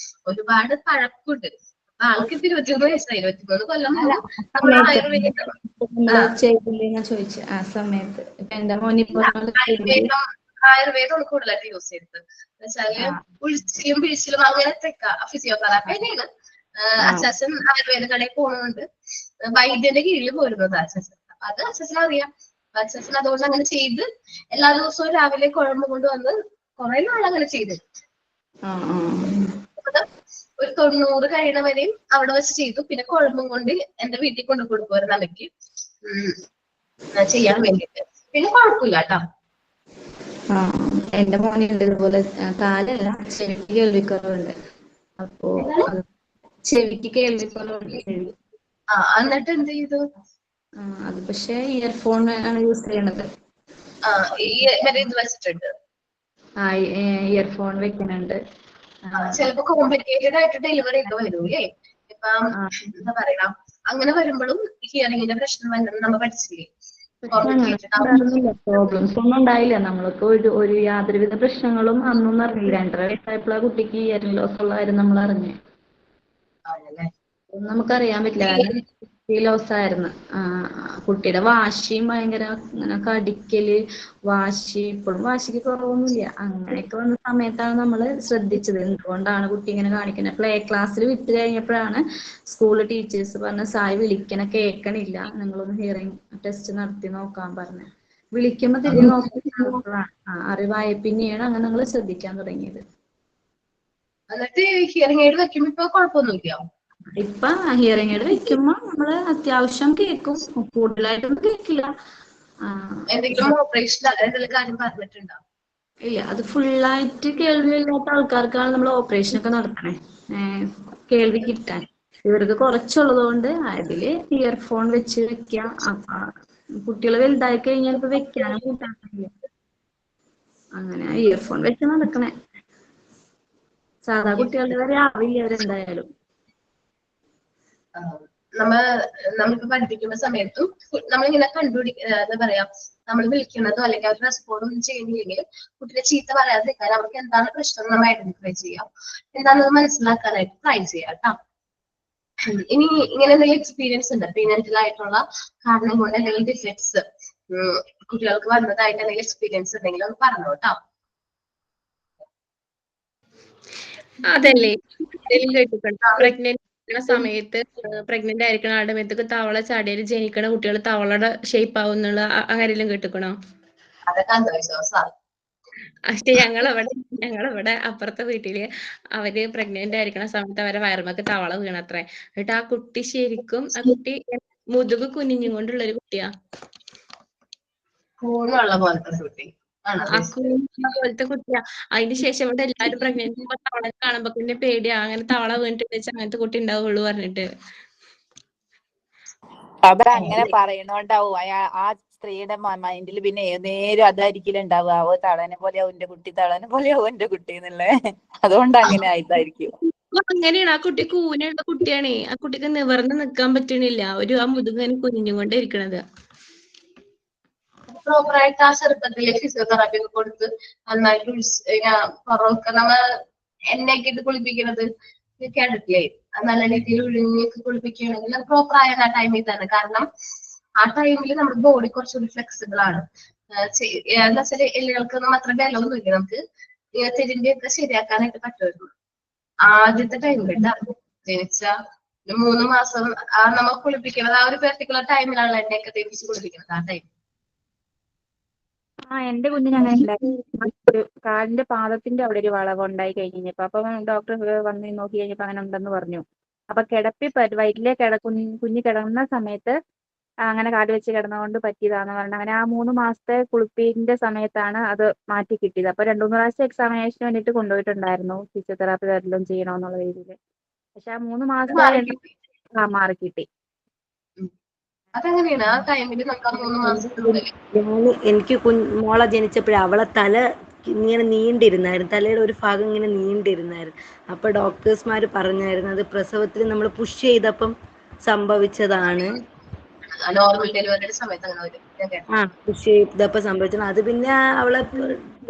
ഒരുപാട് പഴക്കുണ്ട്. ആൾക്ക് ഇപ്പൊ 21 വയസ്സായി. 23 കൊല്ലം മുമ്പ് നമ്മൾ ആയുർവേദം ചെയ്തില്ലേ ഞാൻ ചോദിച്ചു ആ സമയത്ത്. ഇപ്പൊ എന്റെ മോനി ആയുർവേദം കൂടുതലായിട്ട് യൂസ് ചെയ്തത് എന്നുവെച്ചാല് ഉഴിച്ചിലും പിഴിച്ചിലും അങ്ങനത്തെ ഫിസിയോതെറാപ്പി തന്നെയാണ്. അച്ഛൻ ആയുർവേദ കടയിൽ പോകുന്നുണ്ട്, വൈദ്യന്റെ കീഴിൽ പോരുന്നത് അച്ഛൻ. അത് അച്ഛന് അറിയാം. അച്ഛൻ അതുകൊണ്ട് അങ്ങനെ ചെയ്ത് എല്ലാ ദിവസവും രാവിലെ കുഴമ്പ് കൊണ്ടുവന്ന് കുറെ നാൾ അങ്ങനെ ചെയ്തു. ഒരു 90 കഴിയണവരെയും അവിടെ വെച്ച് ചെയ്തു. പിന്നെ കുഴമ്പും കൊണ്ട് എന്റെ വീട്ടിൽ കൊണ്ടു കൊടുക്കുമായിരുന്നു അമ്മയ്ക്ക് ചെയ്യാൻ വേണ്ടിട്ട്. പിന്നെ കുഴപ്പമില്ല കേട്ടോ. എന്റെ മോനുണ്ട് ഇതുപോലെ കാലല്ല ചെവിക്ക് കേൾവിക്കുറവുണ്ട്. അപ്പോ ചെവിക്ക് കേൾവിക്കുറവുണ്ട്. എന്നിട്ട് എന്ത് ചെയ്തു? അത് പക്ഷെ ഇയർഫോൺ ആണ് യൂസ് ചെയ്യണത്. ഇത് വെച്ചിട്ടുണ്ട്. ഇയർഫോൺ വെക്കുന്നുണ്ട്. ചിലപ്പോ കോംപ്ലിക്കേറ്റഡ് ആയിട്ട് ഡെലിവറി ഒക്കെ വരൂലേ? ഇപ്പം എന്താ പറയാ, അങ്ങനെ വരുമ്പോഴും ഹിയറിംഗിന്റെ പ്രശ്നം വരുന്നത് നമ്മൾ പഠിച്ചില്ലേ? പ്രോബ്ലംസ് ഒന്നും ഉണ്ടായില്ല. നമ്മൾക്ക് ഒരു യാതൊരുവിധ പ്രശ്നങ്ങളും അന്നൊന്നും അറിയില്ല. 2.5 വയസ്സായപ്പോൾ ആ കുട്ടിക്ക് ഹിയറിംഗ് ലോസ് ഉള്ള കാര്യം നമ്മൾ അറിഞ്ഞു. നമുക്കറിയാൻ പറ്റില്ല, കാരണം ലോസ് ആയിരുന്നു. കുട്ടിയുടെ വാശിയും ഭയങ്കര ഇങ്ങനെ കടിക്കല്, വാശി. ഇപ്പോഴും വാശിക്ക് കുറവൊന്നുമില്ല. അങ്ങനെയൊക്കെ വന്ന സമയത്താണ് നമ്മൾ ശ്രദ്ധിച്ചത് എന്തുകൊണ്ടാണ് കുട്ടി ഇങ്ങനെ കാണിക്കുന്നത്. പ്ലേ ക്ലാസ്സിൽ വിട്ട് കഴിഞ്ഞപ്പോഴാണ് സ്കൂളിൽ ടീച്ചേഴ്സ് പറഞ്ഞ സായി വിളിക്കണ കേൾക്കണില്ല, നിങ്ങളൊന്ന് ഹിയറിംഗ് ടെസ്റ്റ് നടത്തി നോക്കാൻ പറഞ്ഞു. വിളിക്കുമ്പോ തിരിഞ്ഞ് നോക്കുമ്പോഴാണ് അറിവായ പിന്നെയാണ് അങ്ങനെ നമ്മൾ ശ്രദ്ധിക്കാൻ തുടങ്ങിയത്. എന്നിട്ട് ഹിയറിംഗ് എയ്ഡ് വെക്കുമ്പോ ഇപ്പൊ കുഴപ്പമൊന്നുമില്ല. ഇപ്പൊ ഹിയറിംഗ് എയ്ഡ് വെക്കുമ്പോ നമ്മള് അത്യാവശ്യം കേൾക്കും, കൂടുതലായിട്ടൊന്നും കേൾക്കില്ല. എന്തെങ്കിലും ഓപ്പറേഷൻ എന്തെങ്കിലും കാര്യം പറഞ്ഞിട്ടുണ്ടോ? ഇല്ല, അത് ഫുള്ളായിട്ട് കേൾവിയില്ലാത്ത ആൾക്കാർക്കാണ് നമ്മൾ ഓപ്പറേഷൻ ഒക്കെ നടത്തണേ കേൾവി കിട്ടാൻ. ഇവർക്ക് കുറച്ചുള്ളത് കൊണ്ട് അതില് ഇയർഫോൺ വെച്ച് വെക്കാം. കുട്ടികൾ വലുതായി കഴിഞ്ഞാൽ ഇപ്പൊ വെക്കാനും കൂട്ടാനില്ല. അങ്ങനെ ഇയർഫോൺ വെച്ച് നടക്കണേ. സാധാ കുട്ടികളുടെ വരെ ആവില്ല അവരെന്തായാലും. നമ്മളിപ്പോ പഠിപ്പിക്കുന്ന സമയത്തും നമ്മളിങ്ങനെ എന്താ പറയാ, നമ്മൾ വിളിക്കുന്നതോ അല്ലെങ്കിൽ അവർ റെസ്പോണ്ട് ഒന്നും ചെയ്യുന്നില്ലെങ്കിൽ കുട്ടിയെ ചീത്ത പറയാതിരിക്കാൻ അവർക്ക് എന്താണ് പ്രശ്നം നമ്മൾ ഐഡന്റിഫൈ ചെയ്യാം, എന്താണെന്ന് മനസ്സിലാക്കാനായിട്ട് ട്രൈ ചെയ്യാം കേട്ടോ. ഇനി ഇങ്ങനെ എന്തെങ്കിലും എക്സ്പീരിയൻസ് ഉണ്ട് പ്രീനെന്റൽ ആയിട്ടുള്ള കാരണം കൊണ്ട് എന്തെങ്കിലും ഡിഫക്ട്സ് കുട്ടികൾക്ക് വന്നതായിട്ട് എന്തെങ്കിലും എക്സ്പീരിയൻസ് ഉണ്ടെങ്കിൽ അത് പറഞ്ഞു കേട്ടോ. അതല്ലേ പ്രഗ്നന്റ് സമയത്ത് പ്രഗ്നന്റ് ആയിരിക്കണ ആളുടെ മേത്തൊക്കെ തവള ചാടിയാൽ ജനിക്കണ കുട്ടികൾ തവളയുടെ ഷേപ്പ് ആവുന്നുള്ള ആരെങ്കിലും കേട്ടിക്കണോ? അതൊക്കെ അന്ധവിശ്വാസമാണ്. പക്ഷെ ഞങ്ങളവിടെ അപ്പുറത്തെ വീട്ടില് അവര് പ്രഗ്നന്റ് ആയിരിക്കണ സമയത്ത് അവരെ വയറുമൊക്കെ തവള വീണത്രേ. എന്നിട്ട് ആ കുട്ടി ശരിക്കും ആ കുട്ടി മുതുക് കുനിഞ്ഞും കൊണ്ടുള്ള ഒരു കുട്ടിയാ. കൂണുള്ള പോലത്തെ കുട്ടി പോലത്തെ കുട്ടിയാ. അതിന് ശേഷം ഇവിടെ എല്ലാരും പ്രഗ്നന്റ് തവള കാണുമ്പോ പിന്നെ പേടിയാ, അങ്ങനെ തവള വീണിട്ട് വെച്ചാൽ അങ്ങനത്തെ കുട്ടി ഉണ്ടാവുള്ളൂ പറഞ്ഞിട്ട്. അവരങ്ങനെ പറയണോണ്ടാവും ആ സ്ത്രീയുടെ മൈൻഡിൽ പിന്നെ നേരം അതായിരിക്കില്ല ഉണ്ടാവുക. ഓ തളനെ പോലെയാവും എന്റെ കുട്ടി, തളനെ പോലെയാവും എന്റെ കുട്ടി എന്നുള്ളേ. അതുകൊണ്ട് അങ്ങനെ ആയതായിരിക്കും. അങ്ങനെയാണ്. ആ കുട്ടി കൂനുള്ള കുട്ടിയാണേ. ആ കുട്ടിക്ക് നിവർന്ന് നിൽക്കാൻ പറ്റണില്ല. ആ മുതുകന് കുനിഞ്ഞുകൊണ്ടേ ഇരിക്കണത്. പ്രോപ്പറായിട്ട് ആ ചെറുപ്പത്തിലെ ഫിസിയോതെറാപ്പി ഒക്കെ കൊടുത്ത് നന്നായിട്ട് പുറമൊക്കെ നമ്മ എണ്ണയൊക്കെ ഇട്ട് കുളിപ്പിക്കുന്നത് കേട്ടിട്ടില്ലേ? നല്ല രീതിയിൽ ഉഴിഞ്ഞൊക്കെ കുളിപ്പിക്കുകയാണെങ്കിൽ അത് പ്രോപ്പറായ ആ ടൈമിൽ തന്നെ. കാരണം ആ ടൈമിൽ നമ്മുടെ ബോഡി കുറച്ചുകൂടി ഫ്ലെക്സിബിൾ ആണ്. എന്താ വെച്ചാൽ എല്ലുകൾക്കൊന്നും അത്ര ബലമൊന്നുമില്ല. നമുക്ക് തിരിഞ്ഞൊക്കെ ശരിയാക്കാനായിട്ട് പറ്റുമായിരുന്നു ആദ്യത്തെ ടൈമിൽ. ജനിച്ച 3 മാസം നമ്മൾ കുളിപ്പിക്കുന്നത് ആ ഒരു പെർട്ടിക്കുലർ ടൈമിലാണ് എണ്ണയൊക്കെ തേപ്പിച്ച് കുളിപ്പിക്കുന്നത്. ആ ടൈം എന്റെ കുഞ്ഞിന് അങ്ങനെ ഉണ്ടായിരുന്നു. കാലിന്റെ പാദത്തിന്റെ അവിടെ ഒരു വളവ് ഉണ്ടായി കഴിഞ്ഞപ്പോ അപ്പൊ ഡോക്ടർ വന്ന് നോക്കി കഴിഞ്ഞപ്പോ അങ്ങനെ ഉണ്ടെന്ന് പറഞ്ഞു. അപ്പൊ വയറ്റിലെ കുഞ്ഞ് കിടന്ന സമയത്ത് അങ്ങനെ കാല് വെച്ച് കിടന്നുകൊണ്ട് പറ്റിയതാന്ന് പറഞ്ഞു. അങ്ങനെ ആ 3 മാസത്തെ കുളിപ്പിന്റെ സമയത്താണ് അത് മാറ്റി കിട്ടിയത്. അപ്പൊ 2-3 പ്രാവശ്യം എക്സാമിനേഷന് വേണ്ടിയിട്ട് കൊണ്ടുപോയിട്ടുണ്ടായിരുന്നു ഫിസിയോതെറാപ്പി വല്ലതും ചെയ്യണമെന്നുള്ള രീതിയിൽ. പക്ഷെ ആ 3 മാസത്തെ മാറി കിട്ടി. അതെങ്ങനെയാണ് ആ ടൈമിൽ നമുക്ക് ആ 3 മാസത്തിനുള്ളിൽ എനിക്ക് മോളെ ജനിച്ചപ്പോഴേ അവളെ തല ഇങ്ങനെ നീണ്ടിരുന്നായിരുന്നു, തലയുടെ ഒരു ഭാഗം ഇങ്ങനെ നീണ്ടിരുന്നായിരുന്നു. അപ്പൊ ഡോക്ടേഴ്സ്മാര് പറഞ്ഞായിരുന്നു അത് പ്രസവത്തിൽ നമ്മൾ പുഷ് ചെയ്തപ്പം സംഭവിച്ചതാണ്. നോർമൽ ഡെലിവറിയുടെ സമയത്ത് അങ്ങനെ വരും. പുഷ് ചെയ്തപ്പോ സംഭവിച്ചത്. അത് പിന്നെ അവളെ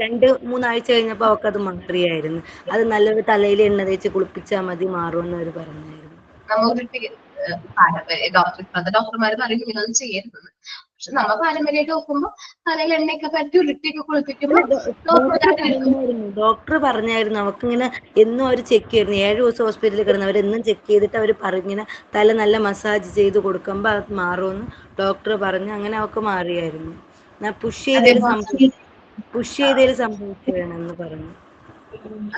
2-3 ആഴ്ച കഴിഞ്ഞപ്പോ അവക്കത് മാറിയായിരുന്നു. അത് നല്ലൊരു തലയിൽ എണ്ണ തേച്ച് കുളിപ്പിച്ചാൽ മതി മാറുമെന്ന് അവര് പറഞ്ഞായിരുന്നു. ഇപ്പോഴത്തെ ഡോക്ടർമാര് പറയും ഇങ്ങനൊന്നും ചെയ്യരുത്. പക്ഷെ നമ്മ പാരമ്പര്യമായിട്ട് നോക്കുമ്പോ തലയിൽ എണ്ണയൊക്കെ പറ്റി ഉരുട്ടിയൊക്കെ കുളിപ്പിക്കുമ്പോ ഡോക്ടർ പറഞ്ഞായിരുന്നു അവക്കിങ്ങനെ എന്നും അവർ ചെക്ക് ചെയ്യുന്നു. 7 ദിവസം ഹോസ്പിറ്റലിൽ കിടന്ന് അവരെന്നും ചെക്ക് ചെയ്തിട്ട് അവർ പറഞ്ഞിങ്ങനെ തല നല്ല മസാജ് ചെയ്ത് കൊടുക്കുമ്പോൾ അത് മാറുമെന്ന് ഡോക്ടർ പറഞ്ഞു. അങ്ങനെ അവക്ക് മാറിയായിരുന്നു. പുഷ് ചെയ്തതിൽ സംഭവിച്ചതാണെന്ന് പറഞ്ഞു.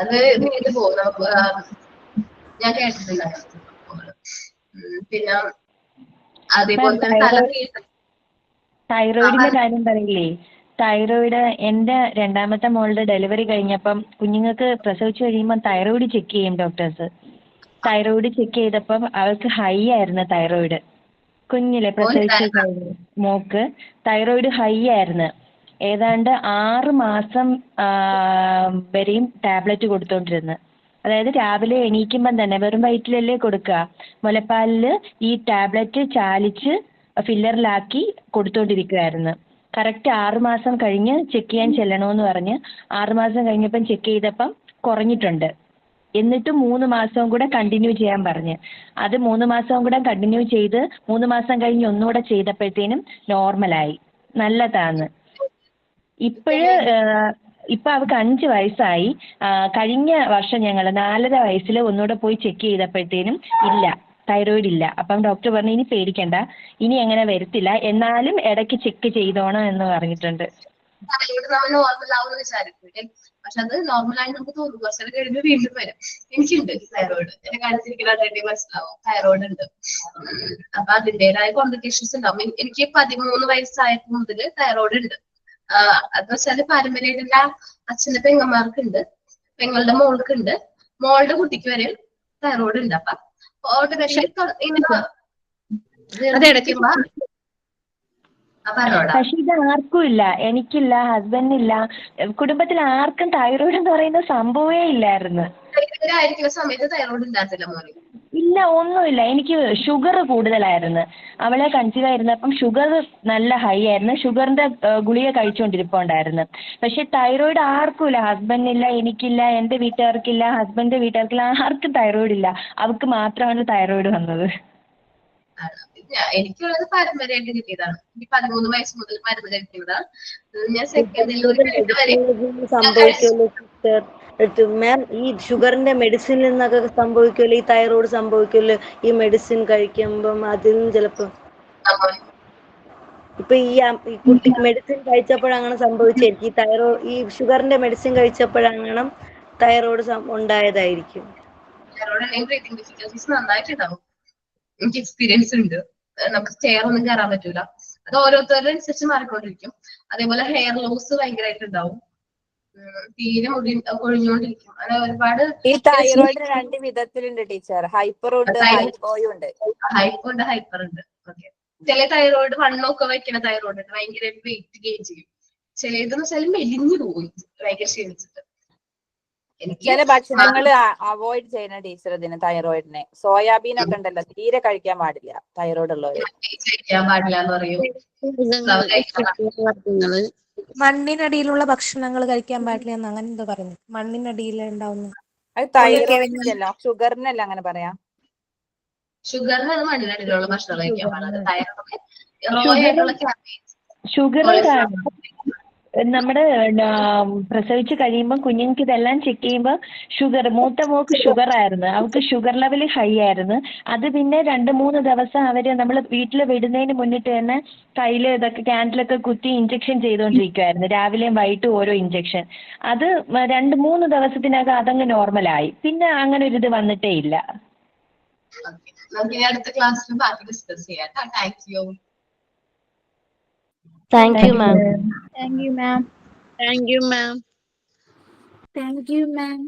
അത് നീണ്ടു പോകും. ഞാൻ കേട്ടിട്ടുണ്ടായിരുന്നു. പിന്നെ അതേപോലെ തന്നെ തൈറോയിഡിന്റെ കാര്യം പറയില്ലേ, തൈറോയിഡ് എന്റെ രണ്ടാമത്തെ മോളുടെ ഡെലിവറി കഴിഞ്ഞപ്പം കുഞ്ഞുങ്ങൾക്ക് പ്രസവിച്ചു കഴിയുമ്പോൾ തൈറോയിഡ് ചെക്ക് ചെയ്യും ഡോക്ടേഴ്സ്. തൈറോയിഡ് ചെക്ക് ചെയ്തപ്പം അവൾക്ക് ഹൈ ആയിരുന്നു തൈറോയിഡ്. കുഞ്ഞിലെ പ്രസവിച്ചു കഴിഞ്ഞു മോക്ക് തൈറോയിഡ് ഹൈ ആയിരുന്നു. ഏതാണ്ട് 6 മാസം വരെയും ടാബ്ലറ്റ് കൊടുത്തോണ്ടിരുന്നു. അതായത് രാവിലെ എണീക്കുമ്പം തന്നെ വെറും വയറ്റിലല്ലേ കൊടുക്കുക, മുലപ്പാലിൽ ഈ ടാബ്ലറ്റ് ചാലിച്ച് ഫില്ലറിലാക്കി കൊടുത്തോണ്ടിരിക്കുവായിരുന്നു. കറക്റ്റ് 6 മാസം കഴിഞ്ഞ് ചെക്ക് ചെയ്യാൻ ചെല്ലണമെന്ന് പറഞ്ഞ് 6 മാസം കഴിഞ്ഞപ്പം ചെക്ക് ചെയ്തപ്പം കുറഞ്ഞിട്ടുണ്ട്. എന്നിട്ടും 3 മാസവും കൂടെ കണ്ടിന്യൂ ചെയ്യാൻ പറഞ്ഞ്. അത് 3 മാസവും കൂടെ കണ്ടിന്യൂ ചെയ്ത് 3 മാസം കഴിഞ്ഞ് ഒന്നുകൂടെ ചെയ്തപ്പോഴത്തേനും നോർമലായി, നല്ലതാന്ന്. ഇപ്പൊ അവൾക്ക് 5 വയസ്സായി. കഴിഞ്ഞ വർഷം ഞങ്ങൾ 4.5 വയസ്സിൽ ഒന്നുകൂടെ പോയി ചെക്ക് ചെയ്തപ്പോഴത്തേനും ഇല്ല, തൈറോയിഡ് ഇല്ല. അപ്പം ഡോക്ടർ പറഞ്ഞു ഇനി പേടിക്കണ്ട, ഇനി അങ്ങനെ വരത്തില്ല, എന്നാലും ഇടയ്ക്ക് ചെക്ക് ചെയ്തോണം എന്ന് പറഞ്ഞിട്ടുണ്ട്. നോർമൽ ആവുമെന്ന് വിചാരിക്കും. പക്ഷെ അത് നോർമലായി നമുക്ക് തോന്നും, കുറച്ചു കഴിഞ്ഞ് വീണ്ടും വരും. എനിക്കുണ്ട് തൈറോയിഡ്, എന്റെ കാര്യത്തിരിക്കുന്ന മനസ്സിലാവും തൈറോയിഡ് ഉണ്ട്. അപ്പൊ അതിന്റേതായ കോംപ്ലിക്കേഷൻസ് ഉണ്ടാവും. എനിക്ക് 13 വയസ്സായപ്പോ മുതൽ തൈറോയിഡ് ഉണ്ട്. അതെന്ന് വെച്ചാല് പാരമ്പര്യമായിട്ടുള്ള അച്ഛന്റെ പെങ്ങന്മാർക്കുണ്ട്, പെങ്ങളുടെ മോൾക്കുണ്ട്, മോളുടെ കുട്ടിക്ക് വരെ തൈറോയിഡ് ഉണ്ട്. അപ്പൊ പക്ഷെ ഇത് ആർക്കും ഇല്ല, എനിക്കില്ല, ഹസ്ബൻഡിനില്ല, കുടുംബത്തിൽ ആർക്കും തൈറോയിഡ് എന്ന് പറയുന്ന സംഭവമേ ഇല്ലായിരുന്നു. സമയത്ത് തൈറോയിഡ് ഇല്ലാത്തില്ല മോനെ? ഇല്ല, ഒന്നുമില്ല. എനിക്ക് ഷുഗർ കൂടുതലായിരുന്നു. അവളെ കൺസീവ് ആയിരുന്നപ്പം ഷുഗർ നല്ല ഹൈ ആയിരുന്നു. ഷുഗറിന്റെ ഗുളിക കഴിച്ചുകൊണ്ടിരിപ്പുണ്ടായിരുന്നു. പക്ഷെ തൈറോയിഡ് ആർക്കും ഇല്ല, ഹസ്ബൻഡിനില്ല, എനിക്കില്ല, എന്റെ വീട്ടുകാർക്കില്ല, ഹസ്ബൻഡിന്റെ വീട്ടുകാർക്കില്ല, ആർക്കും തൈറോയിഡ് ഇല്ല. അവർക്ക് മാത്രമാണ് തൈറോയിഡ് വന്നത്. എനിക്കുള്ളത് പാരമ്പര്യമായിട്ട് കിട്ടിയതാണ്. എനിക്ക് 13 വയസ്സ് മുതൽ മരുന്ന് കഴിക്കുന്നതാണ്. ഞാൻ സെക്കൻഡ് വരെ മാം ഈ ഷുഗറിന്റെ മെഡിസിനിൽ നിന്നൊക്കെ സംഭവിക്കുമല്ലോ, ഈ തൈറോയ്ഡ് സംഭവിക്കുമല്ലോ ഈ മെഡിസിൻ കഴിക്കുമ്പം, അതിനും ചിലപ്പോ ഇപ്പൊ ഈ കുട്ടിക്ക് മെഡിസിൻ കഴിച്ചപ്പോഴങ്ങനെ സംഭവിച്ചായിരിക്കും. ഈ ഷുഗറിന്റെ മെഡിസിൻ കഴിച്ചപ്പോഴങ്ങനെ തൈറോയ്ഡ് ഉണ്ടായതായിരിക്കും. ബ്രീത്തിങ് ഡിഫിക്കൽറ്റീസ് നന്നായിട്ടുണ്ടാവും. എനിക്ക് എക്സ്പീരിയൻസ് ഉണ്ട്. നമുക്ക് ചെയർ ഒന്നും കയറാൻ പറ്റൂല. അത് ഓരോരുത്തരുടെ അനുസരിച്ച് മാറിക്കൊണ്ടിരിക്കും. അതേപോലെ ഹെയർ ലോസ് ഭയങ്കരമായിട്ട് ഉണ്ടാവും. തീരെ മുടി കൊഴിഞ്ഞോണ്ടിരിക്കും. അങ്ങനെ ഒരുപാട്. ഈ തൈറോയിഡ് 2 വിധത്തിലുണ്ട് ടീച്ചർ, ഹൈപ്പറും ഉണ്ട് ഹൈപ്പോയും ഉണ്ട്. ഹൈപ്പോ ഉണ്ട്, ഹൈപ്പർ ഉണ്ട്. ഓക്കെ. ചില തൈറോയിഡ് വണ്ണമൊക്കെ വയ്ക്കുന്ന തൈറോയിഡ് ഉണ്ട്, ഭയങ്കര വെയിറ്റ് ഗെയിൻ ചെയ്യും. ചിലതെന്ന് വെച്ചാൽ മെലിഞ്ഞു പോകും ഭയങ്കര ക്ഷീണിച്ചിട്ട്. ചില ഭക്ഷണങ്ങൾ അവോയ്ഡ് ചെയ്യണ ടീച്ചർ ഇതിന് തൈറോയിഡിന്. സോയാബീൻ ഒക്കെ ഉണ്ടല്ലോ, തീരെ കഴിക്കാൻ പാടില്ല തൈറോയിഡ് ഉള്ളവര്. കഴിക്കാൻ പാടില്ല എന്ന് പറയും. മണ്ണിനടിയിലുള്ള ഭക്ഷണങ്ങൾ കഴിക്കാൻ പാടില്ല എന്ന് അങ്ങനെ എന്തോ പറയുന്നു. മണ്ണിനടിയിൽ ഉണ്ടാവുന്നു. അത് തൈറോയിഡിനല്ലോ, ഷുഗറിനല്ല അങ്ങനെ പറയാം. ഷുഗറിനാണ് മണ്ണിനടിയിലുള്ള ഭക്ഷണം കഴിക്കാൻ പാടില്ല. ഷുഗറും നമ്മുടെ പ്രസവിച്ച് കഴിയുമ്പോൾ കുഞ്ഞുങ്ങൾക്ക് ഇതെല്ലാം ചെക്ക് ചെയ്യുമ്പോൾ ഷുഗർ, മൂത്ത മോക്ക് ഷുഗർ ആയിരുന്നു, അവൾക്ക് ഷുഗർ ലെവൽ ഹൈ ആയിരുന്നു. അത് പിന്നെ 2-3 ദിവസം അവര് നമ്മൾ വീട്ടിൽ വിടുന്നതിന് മുന്നിട്ട് തന്നെ കയ്യിൽ ഇതൊക്കെ ക്യാൻഡിലൊക്കെ കുത്തി ഇഞ്ചക്ഷൻ ചെയ്തുകൊണ്ടിരിക്കുവായിരുന്നു, രാവിലെയും വൈകിട്ടും ഓരോ ഇഞ്ചക്ഷൻ. അത് 2-3 ദിവസത്തിനകം അതങ്ങ് നോർമലായി. പിന്നെ അങ്ങനെ ഒരു ഇത് വന്നിട്ടേ ഇല്ല. അടുത്ത ക്ലാസ്സിൽ ബാക്കി ഡിസ്കസ് ചെയ്യാം. Thank you. Thank you, ma'am. Thank you, ma'am. Thank you, ma'am. Thank you, ma'am.